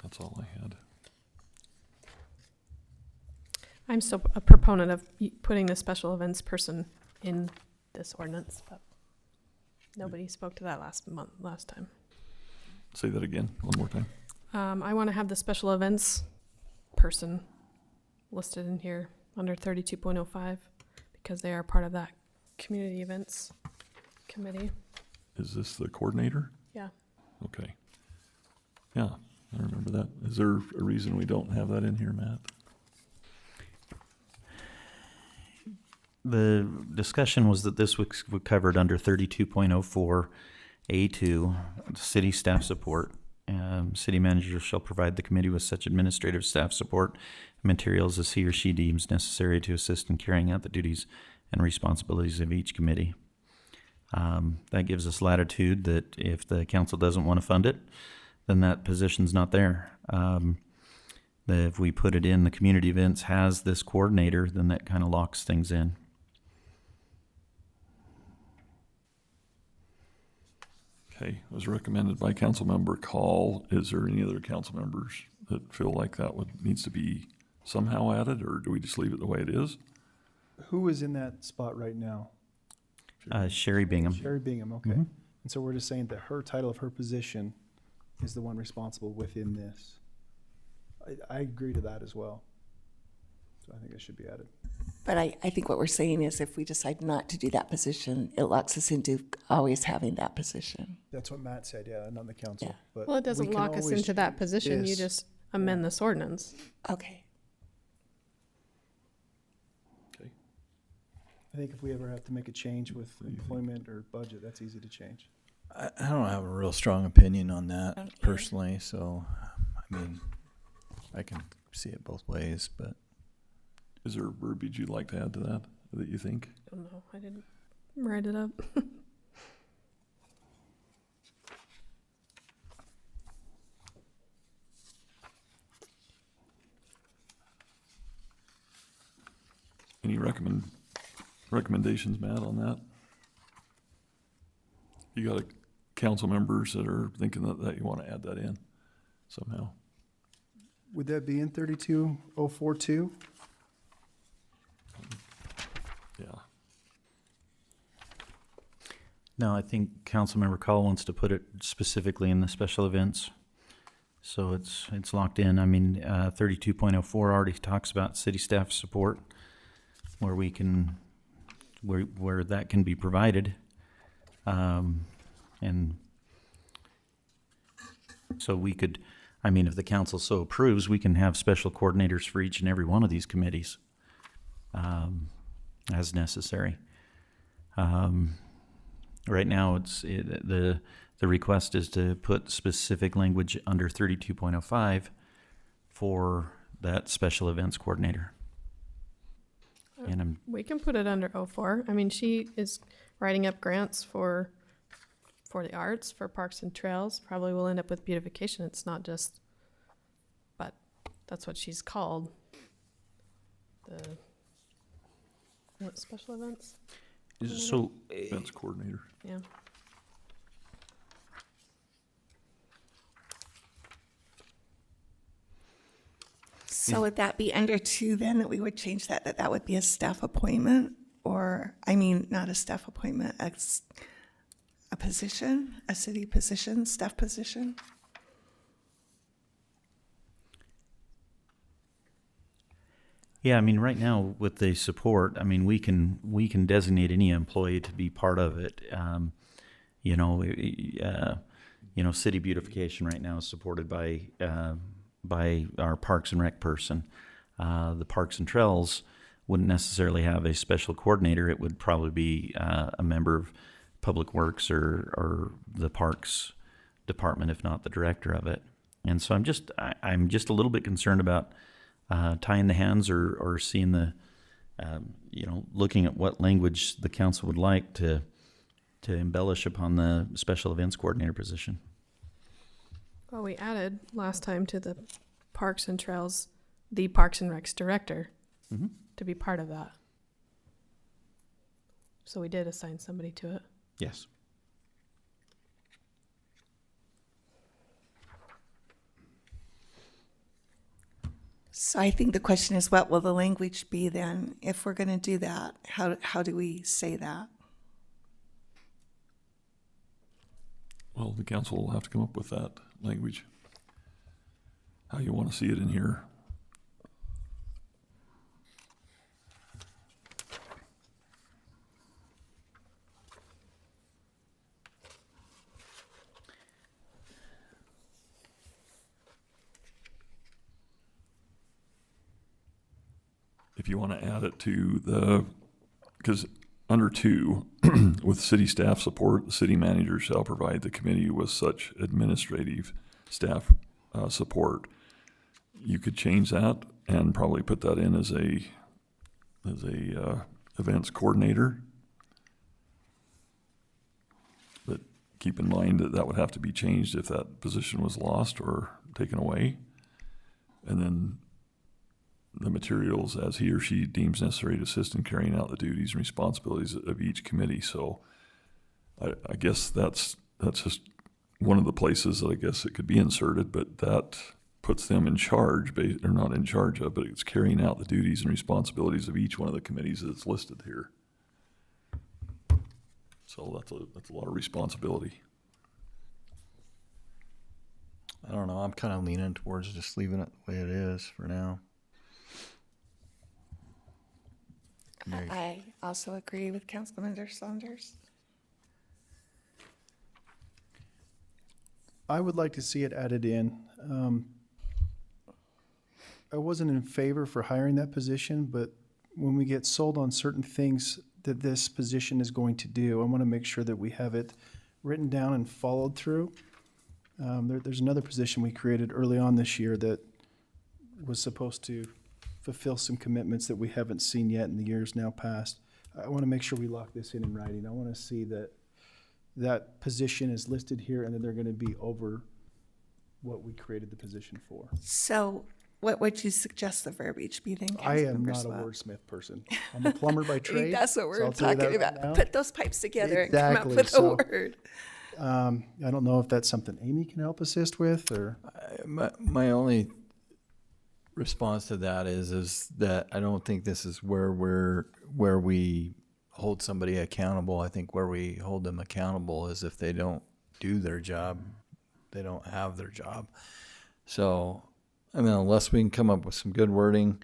That's all I had. I'm still a proponent of putting the special events person in this ordinance, but nobody spoke to that last time. Say that again, one more time. I want to have the special events person listed in here under 32.05 because they are part of that community events committee. Is this the coordinator? Yeah. Okay. Yeah, I remember that. Is there a reason we don't have that in here, Matt? The discussion was that this was covered under 32.04 A2, city staff support. City manager shall provide the committee with such administrative staff support and materials as he or she deems necessary to assist in carrying out the duties and responsibilities of each committee. That gives us latitude that if the council doesn't want to fund it, then that position's not there. If we put it in, the community events has this coordinator, then that kind of locks things in. Okay, it was recommended by Councilmember Call. Is there any other council members that feel like that needs to be somehow added, or do we just leave it the way it is? Who is in that spot right now? Sherry Bingham. Sherry Bingham, okay. Mhm. And so we're just saying that her title of her position is the one responsible within this. I agree to that as well. So I think it should be added. But I think what we're saying is if we decide not to do that position, it locks us into always having that position. That's what Matt said, yeah, not the council. Yeah. But Well, it doesn't we can lock us always into that change position. You this. just amend this ordinance. Okay. Okay. I think if we ever have to make a change with employment or budget, that's easy to change. I don't have a real strong opinion on that Okay. personally, so, I mean, I can see it both ways, but Is there verbiage you'd like to add to that you think? I don't know. I didn't write it up. Any recommendations, Matt, on that? You got council members that are thinking that you want to add that in somehow? Would that be in 32042? Yeah. No, I think Councilmember Call wants to put it specifically in the special events. So it's locked in. I mean, 32.04 already talks about city staff support, where we can, where that can be provided. And so we could, I mean, if the council so approves, we can have special coordinators for each and every one of these committees, as necessary. Right now, the request is to put specific language under 32.05 for that special events coordinator. And We can put it under 04. I mean, she is writing up grants for the arts, for parks and trails. Probably will end up with beautification. It's not just, but that's what she's called. What, special events? so Events coordinator. Yeah. So would that be under 2 then, that we would change that would be a staff appointment? Or, I mean, not a staff appointment, a position, a city position, staff position? yeah, I mean, right now with the support, I mean, we can designate any employee to be part of it. City beautification right now is supported by our Parks and Rec person. The Parks and Trails wouldn't necessarily have a special coordinator. It would probably be a member of Public Works or the Parks Department, if not the director of it. And so I'm just a little bit concerned about tying the hands or seeing looking at what language the council would like to embellish upon the special events coordinator position. Well, we added last time to the Parks and Trails, the Parks and Recs director to be part of that. So we did assign somebody to it. Yes. So I think the question is, what will the language be then? If we're going to do that, how do we say that? Well, the council will have to come up with that language. How you want to see it in here. If you want to add it to because under 2, with city staff support, the city manager shall provide the committee with such administrative staff support. You could change that and probably put that in as a events coordinator. But keep in mind that would have to be changed if that position was lost or taken away. And then the materials as he or she deems necessary to assist in carrying out the duties and responsibilities of each committee. So I guess that's just one of the places that I guess it could be inserted, but that puts them in charge, or not in charge of, but it's carrying out the duties and responsibilities of each one of the committees that's listed here. So that's a lot of responsibility. I don't know. I'm kind of leaning towards just leaving it the way it is for now. I also agree with Councilmember Saunders. I would like to see it added in. I wasn't in favor for hiring that position, but when we get sold on certain things that this position is going to do, I want to make sure that we have it written down and followed through. There's another position we created early on this year that was supposed to fulfill some commitments that we haven't seen yet in the years now past. I want to make sure we lock this in writing. I want to see that that position is listed here and that they're going to be over what we created the position for. So what would you suggest the verbiage be then? I am Councilmember not a Swab? wordsmith person. I'm a plumber by trade. That's what so we're I'll tell you talking that right about. now. Put those pipes together and come Exactly. up with So, a word. I don't know if that's something Amy can help assist with, or My only response to that is that I don't think this is where we hold somebody accountable. I think where we hold them accountable is if they don't do their job, they don't have their job. So, I mean, unless we can come up with some good wording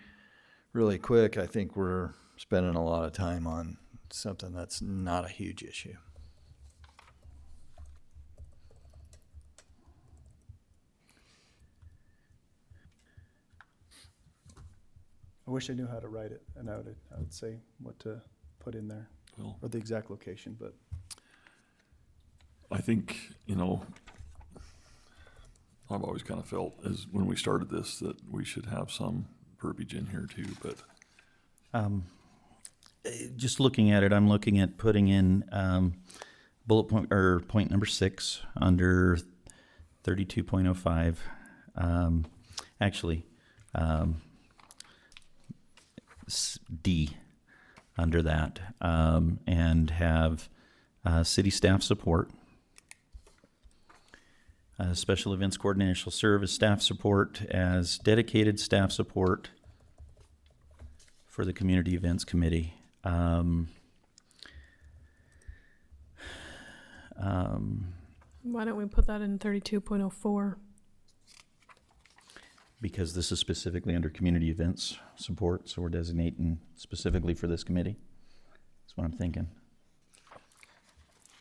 really quick, I think we're spending a lot of time on something that's not a huge issue. I wish I knew how to write it, and I would say what to put in there, Well, or the exact location, but I think, I've always kind of felt as when we started this that we should have some verbiage in here too, but Just looking at it, I'm looking at putting in bullet point or point number 6 under 32.05. Actually, D under that, and have city staff support. Special events coordinator shall serve as staff support as dedicated staff support for the community events committee. Why don't we put that in 32.04? Because this is specifically under community events support, so we're designating specifically for this committee. That's what I'm thinking.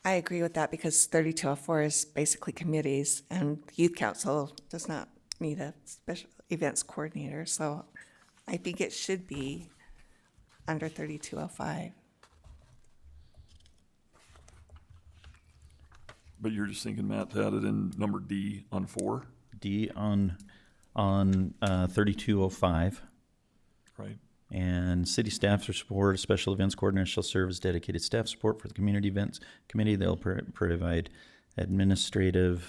I agree with that because 3204 is basically committees and youth council does not need a special events coordinator. So I think it should be under 3205. But you're just thinking, Matt, to add it in number D on 4, D on 3205. right? And city staff or support, a special events coordinator shall serve as dedicated staff support for the community events committee. They'll provide administrative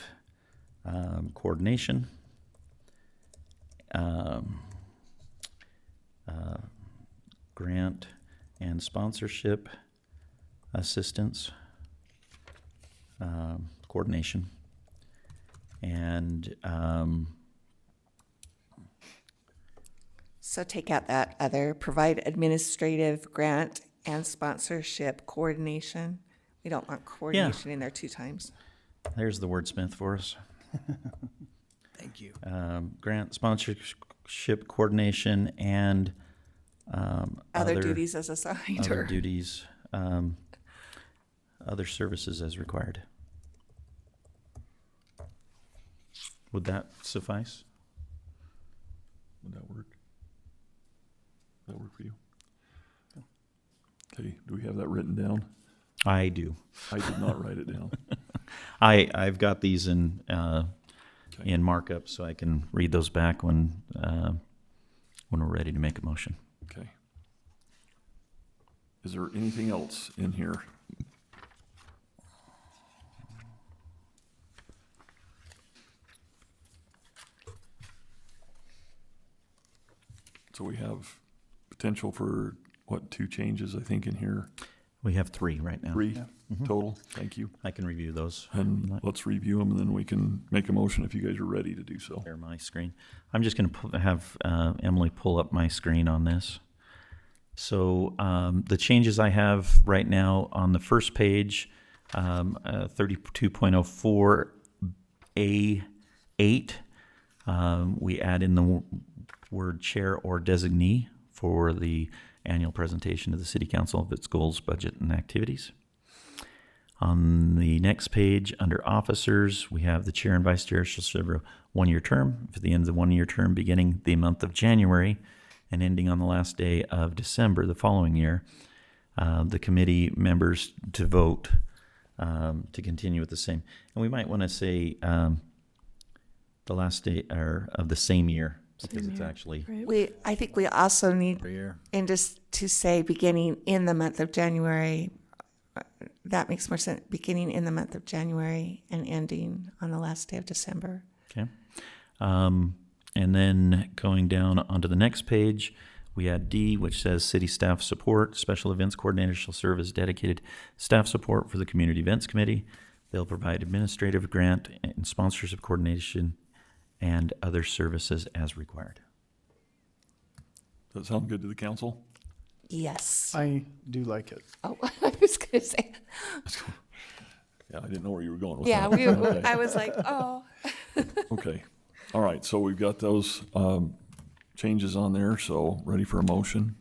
coordination, grant and sponsorship assistance, coordination, and So take out that other, provide administrative grant and sponsorship coordination. We don't want coordination in there 2 times. there's the wordsmith for us. Thank you. Grant sponsorship coordination and Other duties as assigned other or duties, other services as required. Would that suffice? Would that work? Would that work for you? Okay, do we have that written down? I do. I did not write it down. I've got these in Okay. in markup, so I can read those back when we're ready to make a motion. Okay. Is there anything else in here? So we have potential for, what, 2 changes, I think, in here? We have 3 right now. 3 total? Thank you. I can review those. And let's review them, and then we can make a motion if you guys are ready to do so. Share my screen. I'm just going to have Emily pull up my screen on this. So the changes I have right now on the first page, 32.04A8, we add in the word chair or designee for the annual presentation to the City Council of its goals, budget, and activities. On the next page, under officers, we have the chair and vice chair shall serve a 1-year term for the end of the 1-year term beginning the month of January and ending on the last day of December the following year. The committee members to vote to continue with the same. And we might want to say the last day of the same year because it's actually, Right. I think we also need, Per year. and just to say, beginning in the month of January, that makes more sense, beginning in the month of January and ending on the last day of December. okay. And then going down onto the next page, we had D, which says city staff support. Special events coordinator shall serve as dedicated staff support for the community events committee. They'll provide administrative grant and sponsorship coordination and other services as required. Does that sound good to the council? Yes. I do like it. Oh, I was going to say, Yeah, I didn't know where you were going with yeah, that. Okay. I was like, oh. Okay. All right, so we've got those changes on there, so ready for a motion?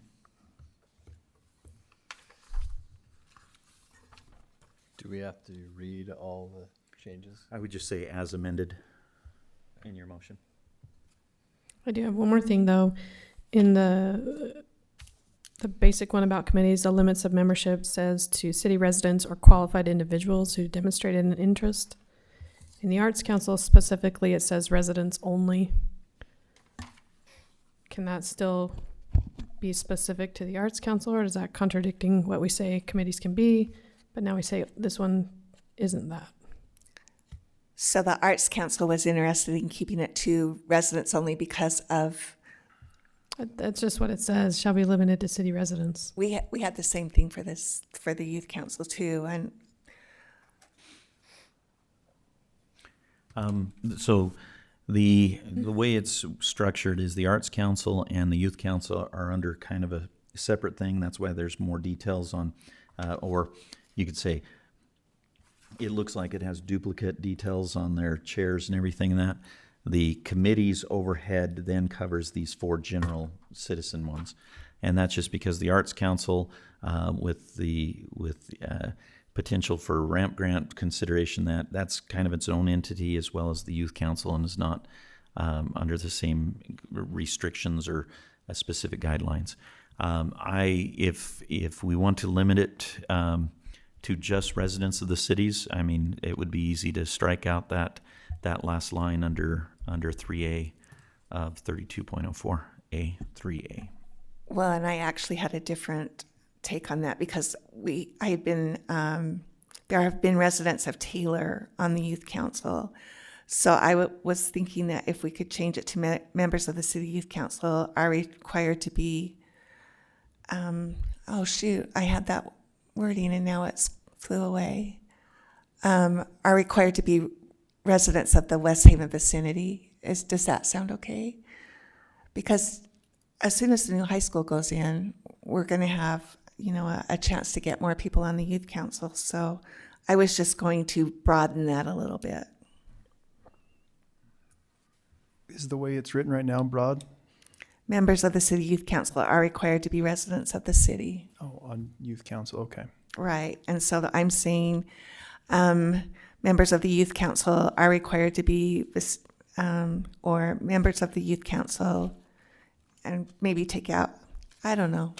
Do we have to read all the changes? I would just say as amended in your motion. I do have one more thing though. In the basic one about committees, the limits of membership says to city residents or qualified individuals who demonstrated an interest. In the Arts Council specifically, it says residents only. Can that still be specific to the Arts Council, or is that contradicting what we say committees can be? But now we say this one isn't that. So the Arts Council was interested in keeping it to residents only because of, That's just what it says, shall be limited to city residents. we had the same thing for this, for the Youth Council too, and So the way it's structured is the Arts Council and the Youth Council are under kind of a separate thing. That's why there's more details on, or you could say, it looks like it has duplicate details on their chairs and everything and that. The committee's overhead then covers these four general citizen ones. And that's just because the Arts Council, with potential for ramp grant consideration, that's kind of its own entity, as well as the Youth Council, and is not under the same restrictions or specific guidelines. If we want to limit it to just residents of the cities, I mean, it would be easy to strike out that last line under 3A of 32.04A 3A. well, and I actually had a different take on that because I had been, there have been residents of Taylor on the Youth Council. So I was thinking that if we could change it to members of the City Youth Council are required to be, oh shoot, I had that wording and now it's flew away, are required to be residents of the West Haven vicinity. Does that sound okay? Because as soon as the new high school goes in, we're going to have, a chance to get more people on the Youth Council. So I was just going to broaden that a little bit. Is the way it's written right now broad? Members of the City Youth Council are required to be residents of the city. Oh, on youth council, okay. Right. And so I'm saying members of the Youth Council are required to be, or members of the Youth Council, and maybe take out, I don't know.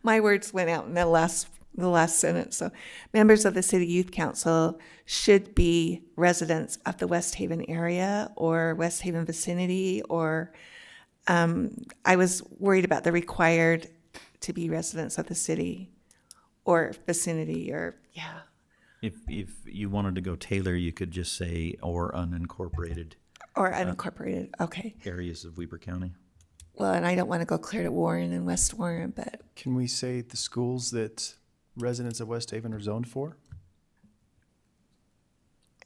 My words went out in the last sentence. So members of the City Youth Council should be residents of the West Haven area or West Haven vicinity, or I was worried about the required to be residents of the city or vicinity, or yeah. If you wanted to go Taylor, you could just say or unincorporated Or unincorporated, okay. areas of Weber County. Well, and I don't want to go clear to Warren and West Warren, but Can we say the schools that residents of West Haven are zoned for?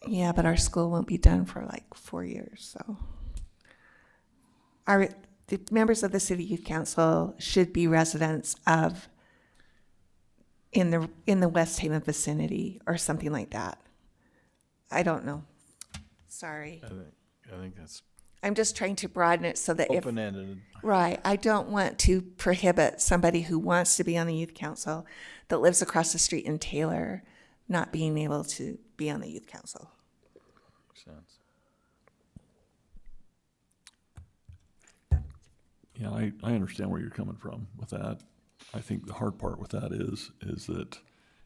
yeah, but our school won't be done for like 4 years, so. The members of the City Youth Council should be residents of, in the West Haven vicinity or something like that. I don't know. Sorry. I think that's I'm just trying to broaden it so that if, open-ended. right, I don't want to prohibit somebody who wants to be on the Youth Council that lives across the street in Taylor not being able to be on the Youth Council. Makes sense. Yeah, I understand where you're coming from with that. I think the hard part with that is that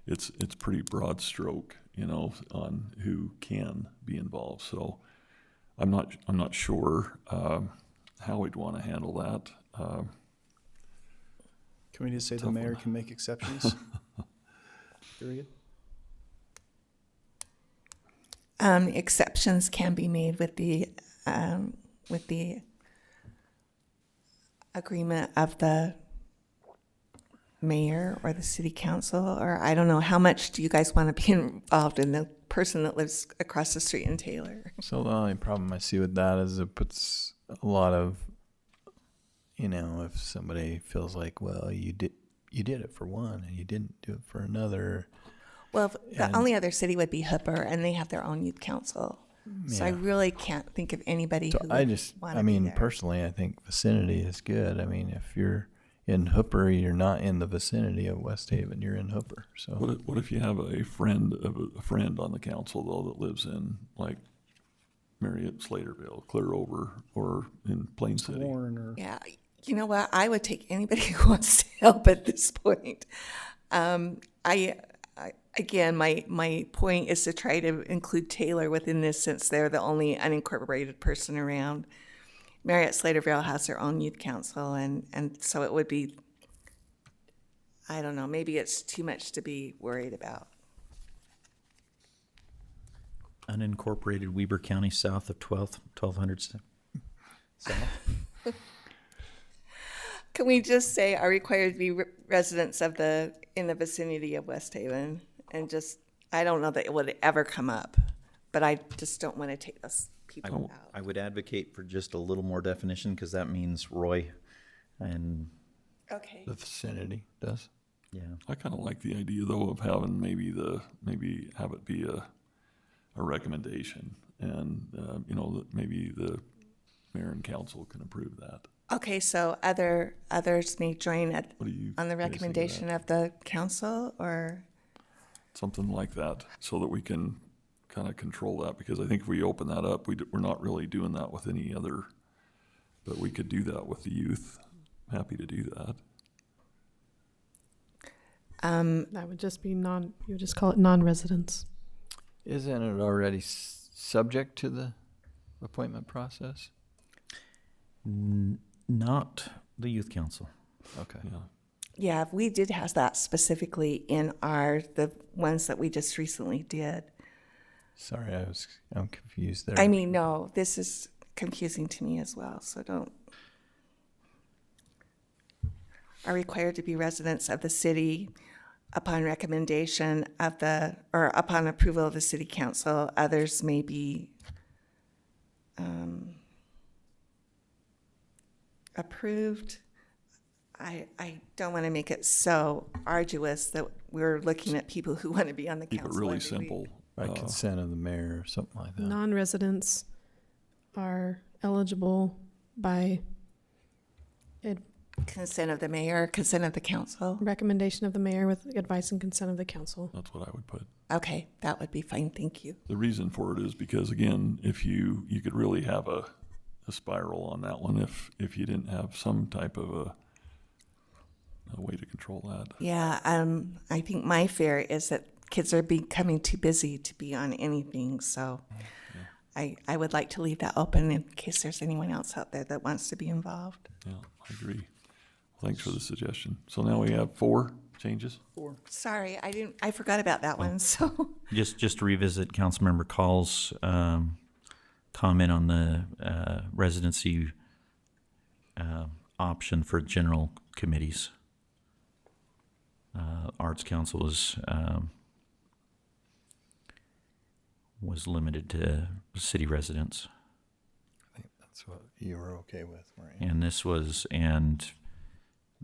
it's pretty broad stroke, on who can be involved. So I'm not sure. how we'd want to handle that. Can we just say the Tough mayor one. can make exceptions? Period. Exceptions can be made with the agreement of the mayor or the city council, or I don't know, how much do you guys want to be involved in the person that lives across the street in Taylor? So the only problem I see with that is it puts a lot of, if somebody feels like, well, you did it for one and you didn't do it for another. Well, the And- only other city would be Hooper, and they have their own youth council. So I Yeah. really can't think of anybody So who I would just, want to be there. personally, I think vicinity is good. I mean, if you're in Hooper, you're not in the vicinity of West Haven, you're in Hooper. So What if you have a friend on the council though that lives in like Marriott, Slaterville, Clearover, or in Plain City? Warren or Yeah, you know what? I would take anybody who wants to help at this point. Again, my point is to try to include Taylor within this, since they're the only unincorporated person around. Marriott Slaterville has their own youth council, and so it would be, I don't know, maybe it's too much to be worried about. Unincorporated Weber County south of 1200 south. Can we just say are required to be residents of in the vicinity of West Haven? And just, I don't know that it would ever come up, but I just don't want to take those people out. I would advocate for just a little more definition, because that means Roy, and Okay. the vicinity does. yeah. I kind of like the idea though of having maybe have it be a recommendation, and that maybe the mayor and council can approve that. Okay, so others may join What do you on the guys think of recommendation that? of the council, or? Something like that, so that we can kind of control that, because I think if we open that up, we're not really doing that with any other, but we could do that with the youth. Happy to do that. That would just be you would just call it non-residents. Isn't it already subject to the appointment process? Not the youth council. Okay. Yeah. Yeah, we did have that specifically in the ones that we just recently did. Sorry, I'm confused there. I mean, no, this is confusing to me as well, so don't. Are required to be residents of the city upon recommendation or upon approval of the city council. Others may be approved. I don't want to make it so arduous that we're looking at people who want to be on the Keep it council. really every week. simple. By consent of the mayor or something like that. Non-residents are eligible by Consent of the mayor, consent of the council. recommendation of the mayor with advice and consent of the council. That's what I would put. Okay, that would be fine, thank you. The reason for it is because, again, if you could really have a spiral on that one if you didn't have some type of a way to control that. Yeah, I think my fear is that kids are becoming too busy to be on anything, so I would like to leave that open in case there's anyone else out there that wants to be involved. Yeah, I agree. Thanks for the suggestion. So now we have 4 changes? Sorry, I forgot about that one, so. Just to revisit Councilmember Call's comment on the residency option for general committees. Arts Council was limited to city residents, I think that's what you were okay with, weren't you? and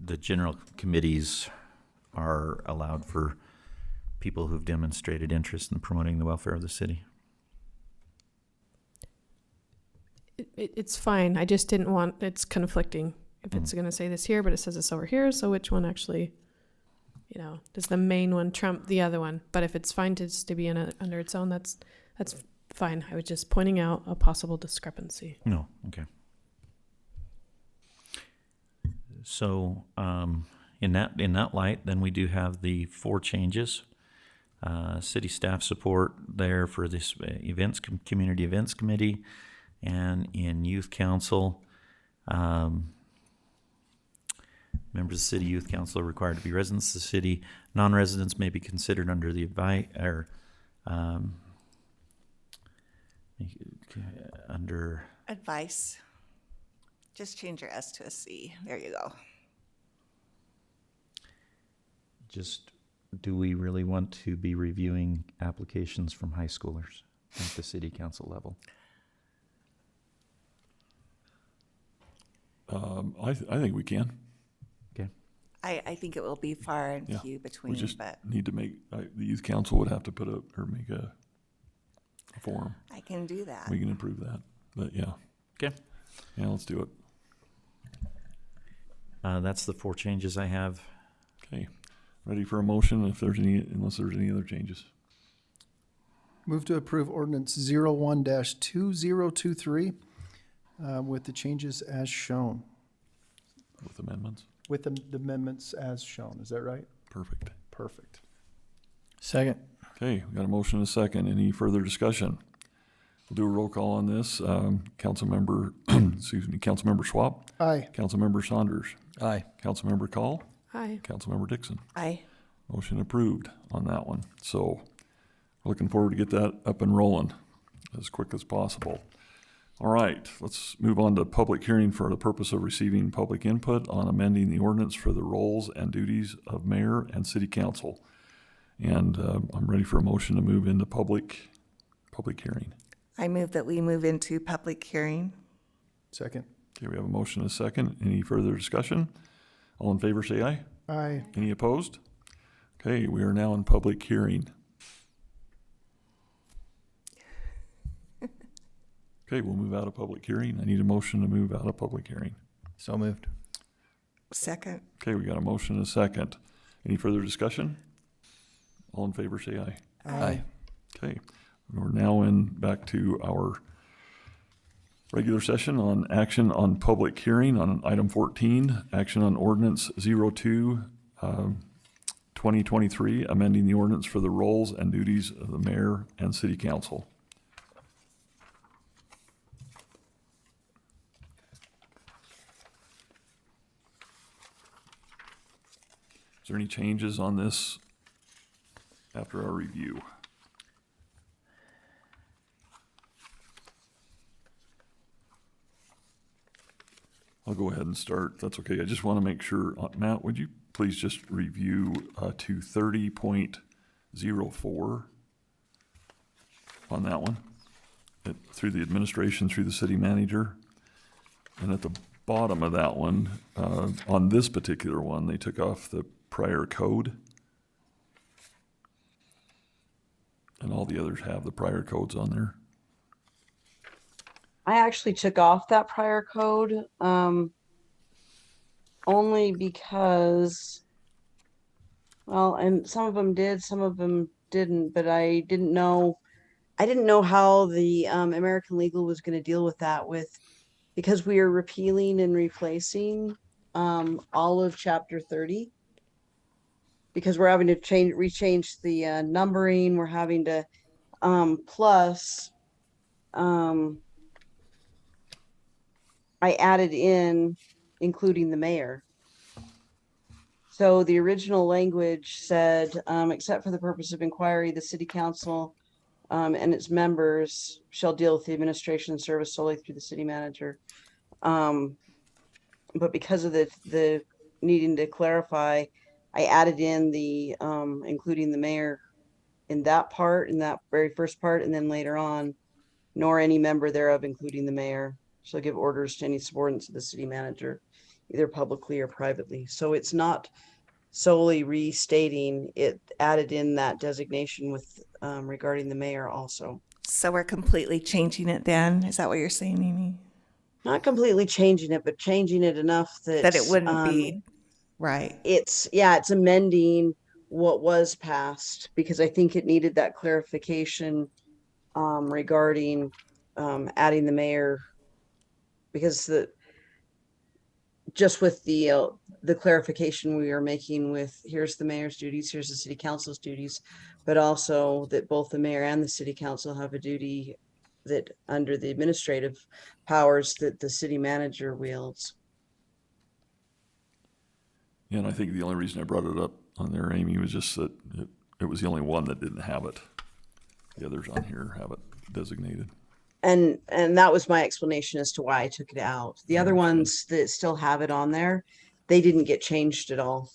the general committees are allowed for people who've demonstrated interest in promoting the welfare of the city. It's fine. I just didn't want, it's conflicting. If it's going to say this here, but it says this over here, so which one actually, does the main one trump the other one? But if it's fine just to be under its own, that's fine. I was just pointing out a possible discrepancy. No, okay. So, in that light, then we do have the 4 changes. City staff support there for this community events committee, and in youth council, Members of the city youth council are required to be residents of the city. Non-residents may be considered under the under Advice. Just change your S to a C. There you go. just, do we really want to be reviewing applications from high schoolers at the city council level? I think we can. Okay. I think it will be far and Yeah. few We between, just but need to make, the youth council would have to put up, or make a form. I can do that. We can improve that, but yeah. Okay. Yeah, let's do it. That's the 4 changes I have. Okay. Ready for a motion if there's any, unless there's any other changes. Move to approve ordinance 01-2023 with the changes as shown, With amendments? with the amendments as shown. Is that right? Perfect. Perfect. Second. Okay, we got a motion and a second. Any further discussion? We'll do a roll call on this. Councilmember, Councilmember Schwab, Aye. Councilmember Saunders, Aye. Councilmember Call, Hi. Councilmember Dixon. Aye. Motion approved on that one. So we're looking forward to get that up and rolling as quick as possible. All right, let's move on to public hearing for the purpose of receiving public input on amending the ordinance for the roles and duties of mayor and city council. And I'm ready for a motion to move into public hearing. I move that we move into public hearing. Second. Okay, we have a motion and a second. Any further discussion? All in favor, say aye. Aye. Any opposed? Okay, we are now in public hearing. Okay, we'll move out of public hearing. I need a motion to move out of public hearing. So moved. Second. Okay, we got a motion and a second. Any further discussion? All in favor, say aye. Aye. Okay, we're now back to our regular session on action on public hearing on item 14, action on ordinance 02, 2023, amending the ordinance for the roles and duties of the mayor and city council. Is there any changes on this after our review? I'll go ahead and start. That's okay. I just want to make sure, Matt, would you please just review to 30.04 on that one? Through the administration, through the city manager. And at the bottom of that one, on this particular one, they took off the prior code. And all the others have the prior codes on there. I actually took off that prior code, only because, well, and some of them did, some of them didn't, but I didn't know how the American Legal was going to deal with that because we are repealing and replacing all of chapter 30. Because we're having to rechange the numbering, we're having to plus I added in including the mayor. So the original language said, except for the purpose of inquiry, the city council and its members shall deal with the administration and service solely through the city manager. But because of the needing to clarify, I added in the including the mayor in that part, in that very first part, and then later on, nor any member thereof, including the mayor, shall give orders to any subordinates of the city manager, either publicly or privately. So it's not solely restating, it added in that designation with regarding the mayor also. So we're completely changing it then? Is that what you're saying, Amy? Not completely changing it, but changing it enough that That it wouldn't be, right. It's amending what was passed because I think it needed that clarification regarding adding the mayor, because just with the clarification we are making with here's the mayor's duties, here's the city council's duties, but also that both the mayor and the city council have a duty that under the administrative powers that the city manager wields. Yeah, and I think the only reason I brought it up on there, Amy, was just that it was the only one that didn't have it. The others on here have it designated. And that was my explanation as to why I took it out. The other ones that still have it on there, they didn't get changed at all.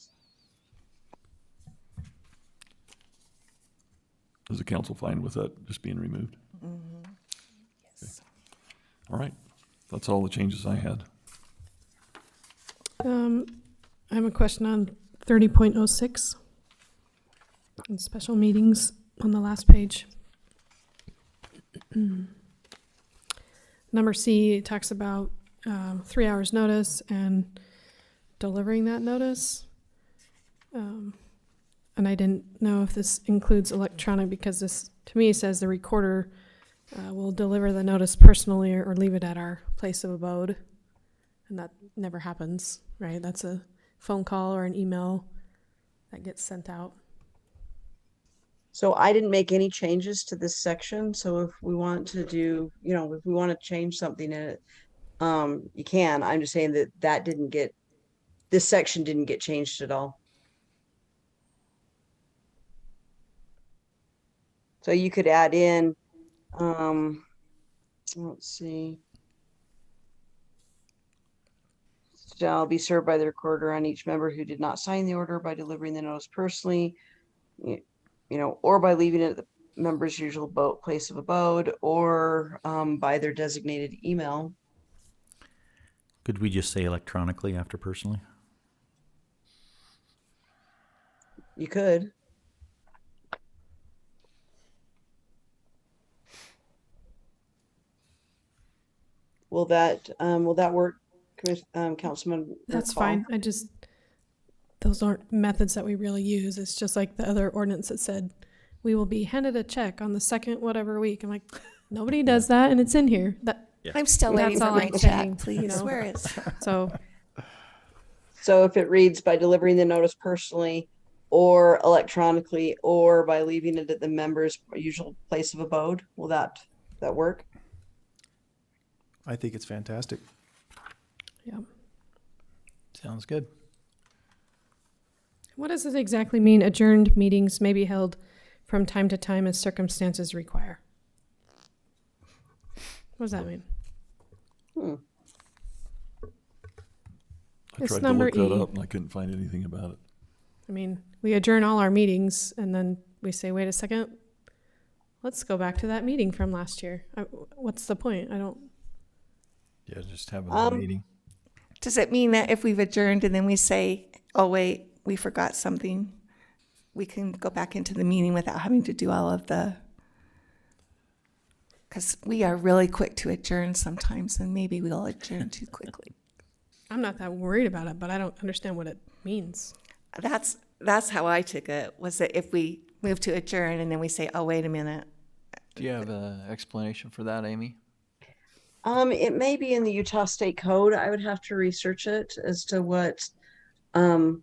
Is the council fine with that just being removed? Yes. All right, that's all the changes I had. I have a question on 30.06 and special meetings on the last page. Number C talks about 3 hours notice and delivering that notice. And I didn't know if this includes electronic, because this, to me, says the recorder will deliver the notice personally or leave it at our place of abode. And that never happens, right? That's a phone call or an email that gets sent out. So I didn't make any changes to this section. So if we want to do, if we want to change something in it, you can. I'm just saying that this section didn't get changed at all. So you could add in, let's see. Shall be served by the recorder on each member who did not sign the order by delivering the notice personally, or by leaving it at the member's usual place of abode, or by their designated email. Could we just say electronically after personally? You could. Will that work, Councilman? That's Paul? fine. Those aren't methods that we really use. It's just like the other ordinance that said, we will be handed a check on the second whatever week. I'm like, nobody does that, and it's in here. I'm still waiting That's for all my I'm saying, check, please. you know. Where is? So if it reads by delivering the notice personally or electronically or by leaving it at the member's usual place of abode, will that work? I think it's fantastic. Yeah. Sounds good. What does it exactly mean? Adjourned meetings may be held from time to time as circumstances require. What does that mean? I It's tried to number look that E. up and I couldn't find anything about it. I mean, we adjourn all our meetings and then we say, wait a second, let's go back to that meeting from last year. What's the point? Yeah, just having a meeting. Does it mean that if we've adjourned and then we say, oh, wait, we forgot something, we can go back into the meeting without having to do all of the, because we are really quick to adjourn sometimes, and maybe we'll adjourn too quickly. I'm not that worried about it, but I don't understand what it means. That's how I took it, was that if we move to adjourn and then we say, oh, wait a minute. Do you have an explanation for that, Amy? It may be in the Utah State Code. I would have to research it as to what, because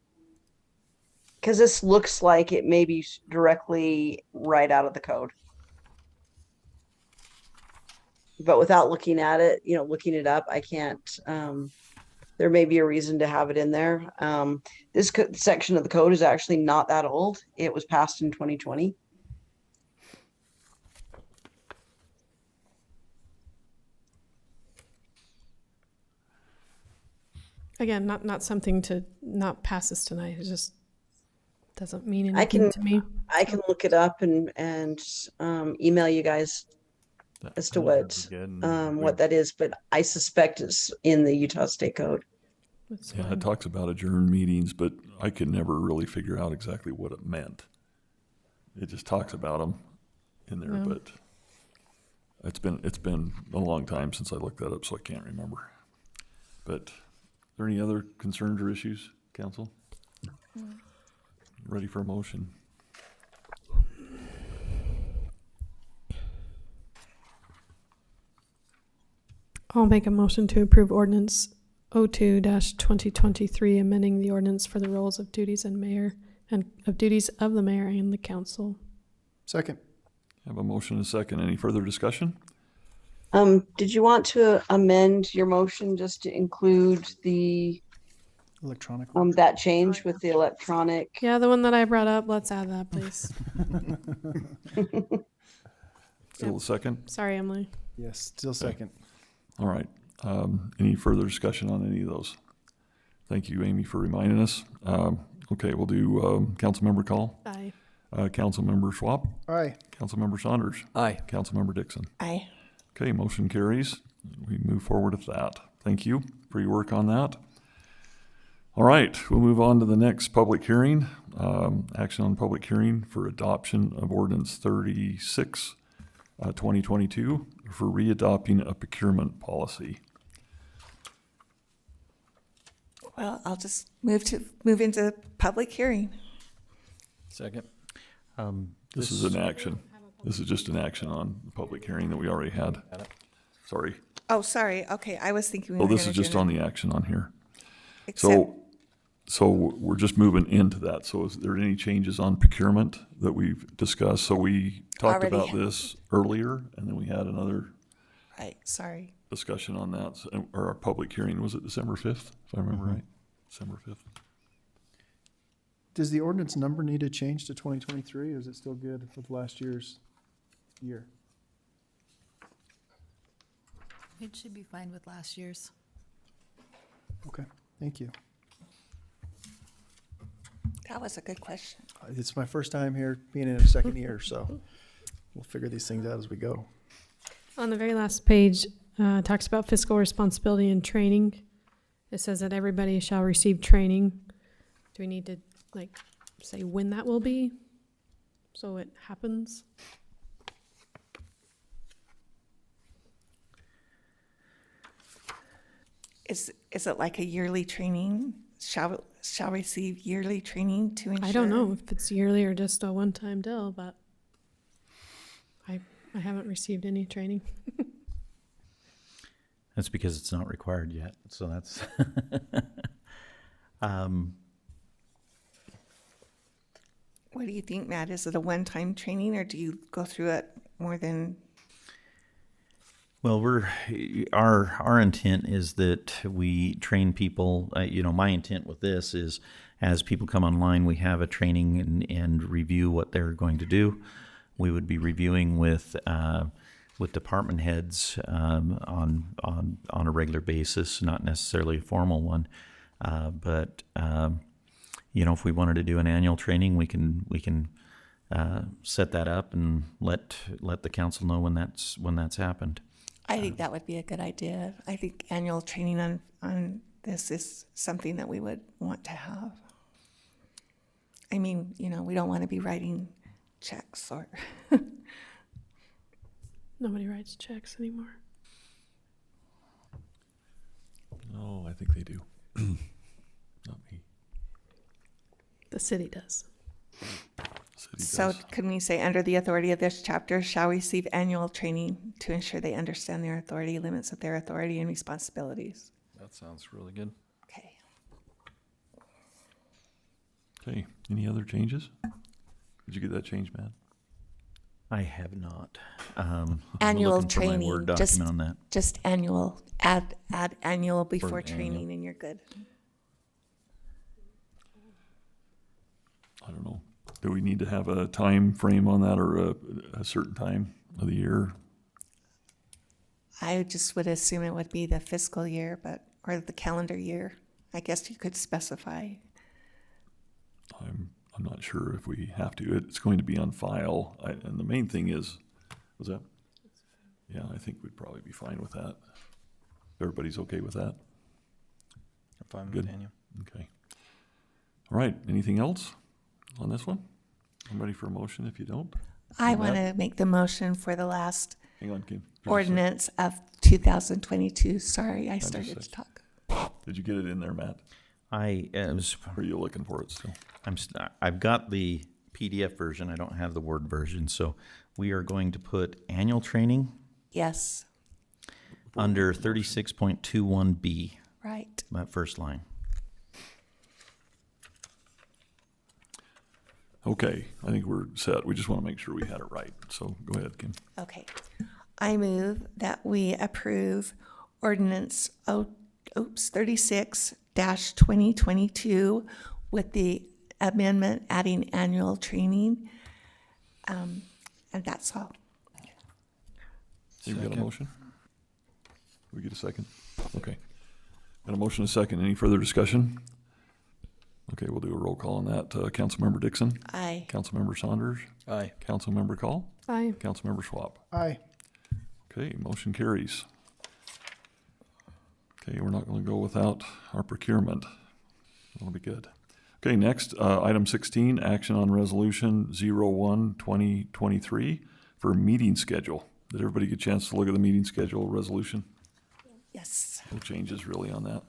this looks like it may be directly right out of the code. But without looking at it, looking it up, I can't, there may be a reason to have it in there. This section of the code is actually not that old. It was passed in 2020. Again, not something to not pass this tonight. It just doesn't mean anything to me. I can look it up and email you guys as to what that is, but I suspect it's in the Utah State Code. That's Yeah, fine. it talks about adjourned meetings, but I could never really figure out exactly what it meant. It just talks about them in there, Yeah. but it's been a long time since I looked that up, so I can't remember. But are there any other concerns or issues, council? Ready for a motion? I'll make a motion to approve ordinance 02-2023, amending the ordinance for the roles of duties and mayor and of duties of the mayor and the council. Second. Have a motion and a second. Any further discussion? Did you want to amend your motion just to include the, Electronic. that change with the electronic? Yeah, the one that I brought up, let's add that, please. Still a second? Sorry, Emily. Yes, still second. All right. Any further discussion on any of those? Thank you, Amy, for reminding us. Okay, we'll do Councilmember Call, Aye. Councilmember Schwab, Aye. Councilmember Saunders, Aye. Councilmember Dixon. Aye. Okay, motion carries. We move forward with that. Thank you for your work on that. All right, we'll move on to the next public hearing. Action on public hearing for adoption of ordinance 36, 2022 for readopting a procurement policy. Well, I'll just move into public hearing. Second. This is an action. This is just an action on the public hearing that we already had. Sorry. Oh, sorry. Okay, I was thinking we Oh, were this gonna is do just it. on the action on here. Except- So we're just moving into that. So is there any changes on procurement that we've discussed? So we talked Already. about this earlier, and then we had another Right, sorry. discussion on that. So, or our public hearing, was it December 5th, if I remember right? December 5th. Does the ordinance number need to change to 2023, or is it still good with last year's year? It should be fine with last year's. Okay, thank you. That was a good question. It's my first time here, being in a second year, so we'll figure these things out as we go. On the very last page, talks about fiscal responsibility and training. It says that everybody shall receive training. Do we need to, like, say when that will be? So it happens? Is it like a yearly training? Shall receive yearly training to ensure? I don't know if it's yearly or just a one-time deal, but I haven't received any training. That's because it's not required yet. So that's What do you think, Matt? Is it a one-time training, or do you go through it more than? well, our intent is that we train people. My intent with this is, as people come online, we have a training and review what they're going to do. We would be reviewing with department heads on a regular basis, not necessarily a formal one, but if we wanted to do an annual training, we can set that up and let the council know when that's happened. I think that would be a good idea. I think annual training on this is something that we would want to have. I mean, we don't want to be writing checks or. Nobody writes checks anymore. No, I think they do. Not me. The city does. City So does. can we say, under the authority of this chapter, shall receive annual training to ensure they understand their authority, limits of their authority and responsibilities? That sounds really good. Okay. Okay, any other changes? Did you get that change, Matt? I have not. I'm Annual looking for my training, Word just- document on that. Just annual, add annual before annual. training and you're good. I don't know. Do we need to have a time frame on that, or a certain time of the year? I just would assume it would be the fiscal year, or the calendar year. I guess you could specify. I'm not sure if we have to. It's going to be on file, and the main thing is, was that? Yeah, I think we'd probably be fine with that. Everybody's okay with that? I'm fine with Good. Daniel. Okay. All right, anything else on this one? I'm ready for a motion if you don't. I Matt? want to make the motion for the last Hang on, Kim. ordinance of 2022. Sorry, I just started said- to talk. Did you get it in there, Matt? I was Or are you looking for it still? I've got the PDF version. I don't have the Word version. So we are going to put annual training Yes, under 36.21B, right. that first line. Okay, I think we're set. We just want to make sure we had it right. So go ahead, Kim. Okay. I move that we approve ordinance 36-2022 with the amendment adding annual training. And that's all. You got a Second. motion? We get a second? Okay. Got a motion and a second. Any further discussion? Okay, we'll do a roll call on that. Councilmember Dixon? Aye. Councilmember Saunders? Aye. Councilmember Call? Aye. Councilmember Schwab? Aye. Okay, motion carries. Okay, we're not going to go without our procurement. That'll be good. Okay, next, item 16, action on resolution 01-2023 for meeting schedule. Did everybody get a chance to look at the meeting schedule resolution? Yes. No changes really on that.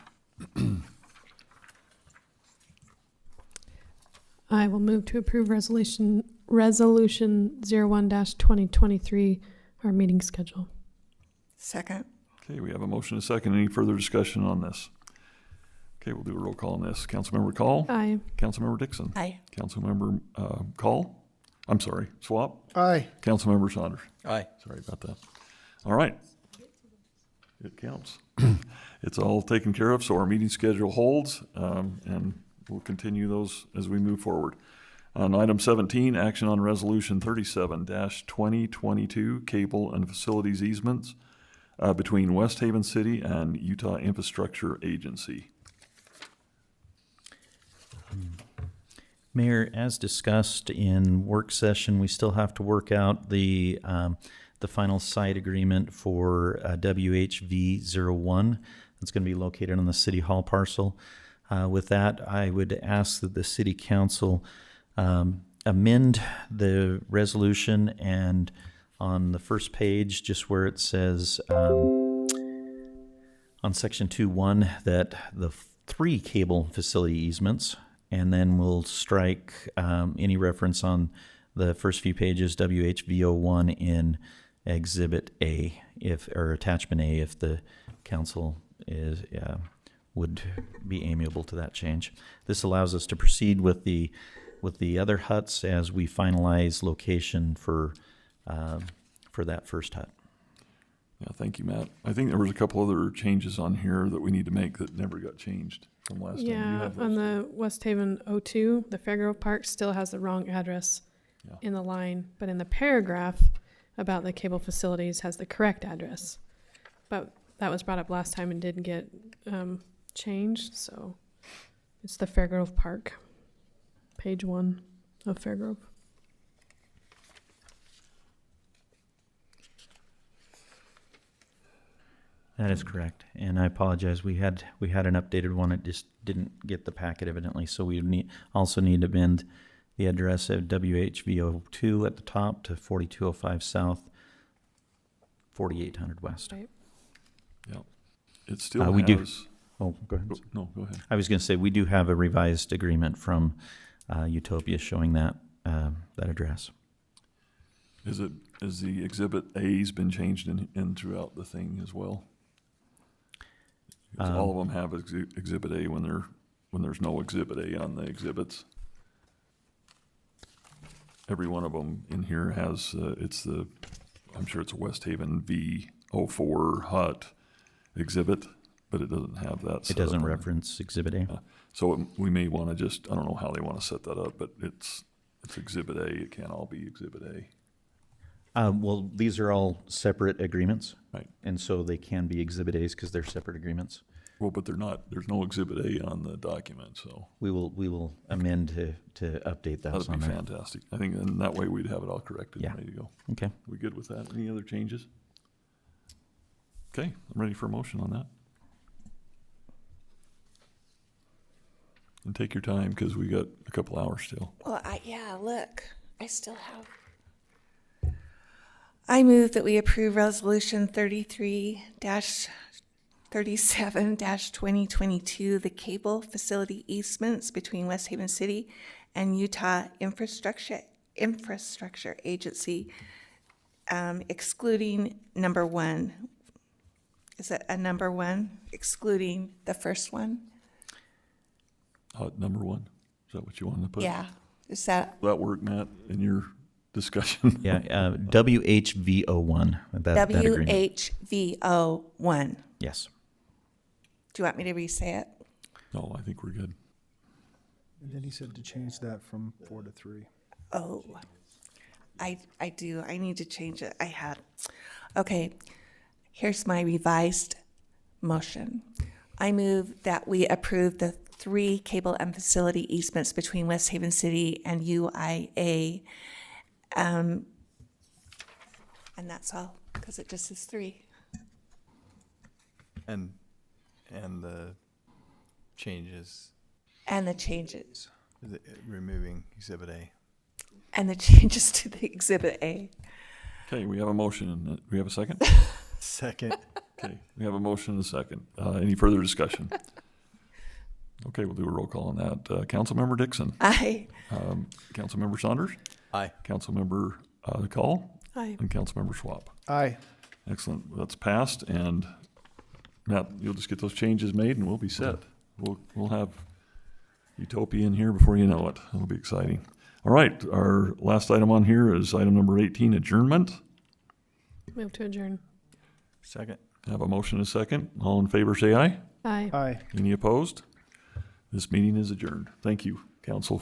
I will move to approve resolution 01-2023, our meeting schedule. Second. Okay, we have a motion and a second. Any further discussion on this? Okay, we'll do a roll call on this. Councilmember Call? Aye. Councilmember Dixon? Aye. Councilmember Call? I'm sorry, Swap? Aye. Councilmember Saunders? Aye. Sorry about that. All right. It counts. It's all taken care of, so our meeting schedule holds, and we'll continue those as we move forward. On item 17, action on resolution 37-2022, cable and facilities easements between West Haven City and Utah Infrastructure Agency. Mayor, as discussed in work session, we still have to work out the final site agreement for WHV01. That's going to be located on the City Hall parcel. With that, I would ask that the City Council amend the resolution, and on the first page, just where it says on section 2.1 that the 3 cable facility easements, and then we'll strike any reference on the first few pages, WHV01 in Exhibit A, or Attachment A, if the council would be amiable to that change. This allows us to proceed with the other huts as we finalize location for that first hut. Yeah, thank you, Matt. I think there was a couple other changes on here that we need to make that never got changed from last time. You Yeah, have on those? the West Haven 02, the Fairgrove Park still has the wrong address Yeah. in the line, but in the paragraph about the cable facilities has the correct address. But that was brought up last time and didn't get changed, so it's the Fairgrove Park, page 1 of Fairgrove. That is correct, and I apologize. We had an updated one. It just didn't get the packet evidently, so we also need to amend the address of WHV02 at the top to 4205 South, 4800 West. Right. Yeah. It still we do. has. Oh, go ahead. No, go ahead. I was going to say we do have a revised agreement from Utopia showing that address. Is the Exhibit A's been changed in throughout the thing as well? 'Cause all of them have Exhibit A when there's no Exhibit A on the exhibits. Every one of them in here has I'm sure it's a West Haven V04 hut exhibit, but it doesn't have that. It set doesn't up on reference Exhibit A. So we may want to just, I don't know how they want to set that up, but it's Exhibit A. It can't all be Exhibit A. Well, these are all separate agreements. Right. And so they can be Exhibit A's because they're separate agreements. Well, but they're not, there's no Exhibit A on the document, so We will amend to update those that'd on be there. fantastic. I think, and that way we'd have it all corrected Yeah. and ready to go. Okay. We good with that? Any other changes? Okay, I'm ready for a motion on that. And take your time, because we got a couple hours still. Well, look, I still have. I move that we approve resolution 37-2022, the cable facility easements between West Haven City and Utah Infrastructure Agency, excluding number 1. Is it a number 1? Excluding the first one? Number 1, is that what you wanted to put? Yeah. Is that, That work, Matt, in your discussion? Yeah, WHVO1. That agreement. WHVO1. Yes. Do you want me to re-say it? No, I think we're good. And then he said to change that from 4 to 3. Oh, I do. I need to change it. I had. Okay, here's my revised motion. I move that we approve the 3 cable and facility easements between West Haven City and UIA. And that's all, because it just is 3. And the changes, And the changes. removing Exhibit A. And the changes to the Exhibit A. Okay, we have a motion. And we have a second? Second. Okay, we have a motion and a second. Any further discussion? Okay, we'll do a roll call on that. Councilmember Dixon. Aye. Councilmember Saunders. Aye. Councilmember Call. Aye. And Councilmember Schwab. Aye. Excellent. That's passed. And Matt, you'll just get those changes made and we'll be set. We'll have utopia in here before you know it. It'll be exciting. All right, our last item on here is item number 18, adjournment. Move to adjourn. Second. Have a motion and a second. All in favor, say aye. Aye. Aye. Any opposed? This meeting is adjourned. Thank you, council.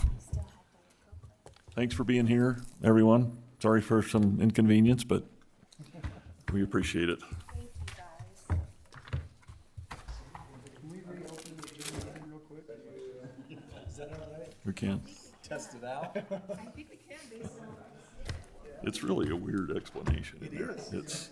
Thanks for being here, everyone. Sorry for some inconvenience, but we appreciate it. We can. Test it out. It's really a weird explanation. It is. It's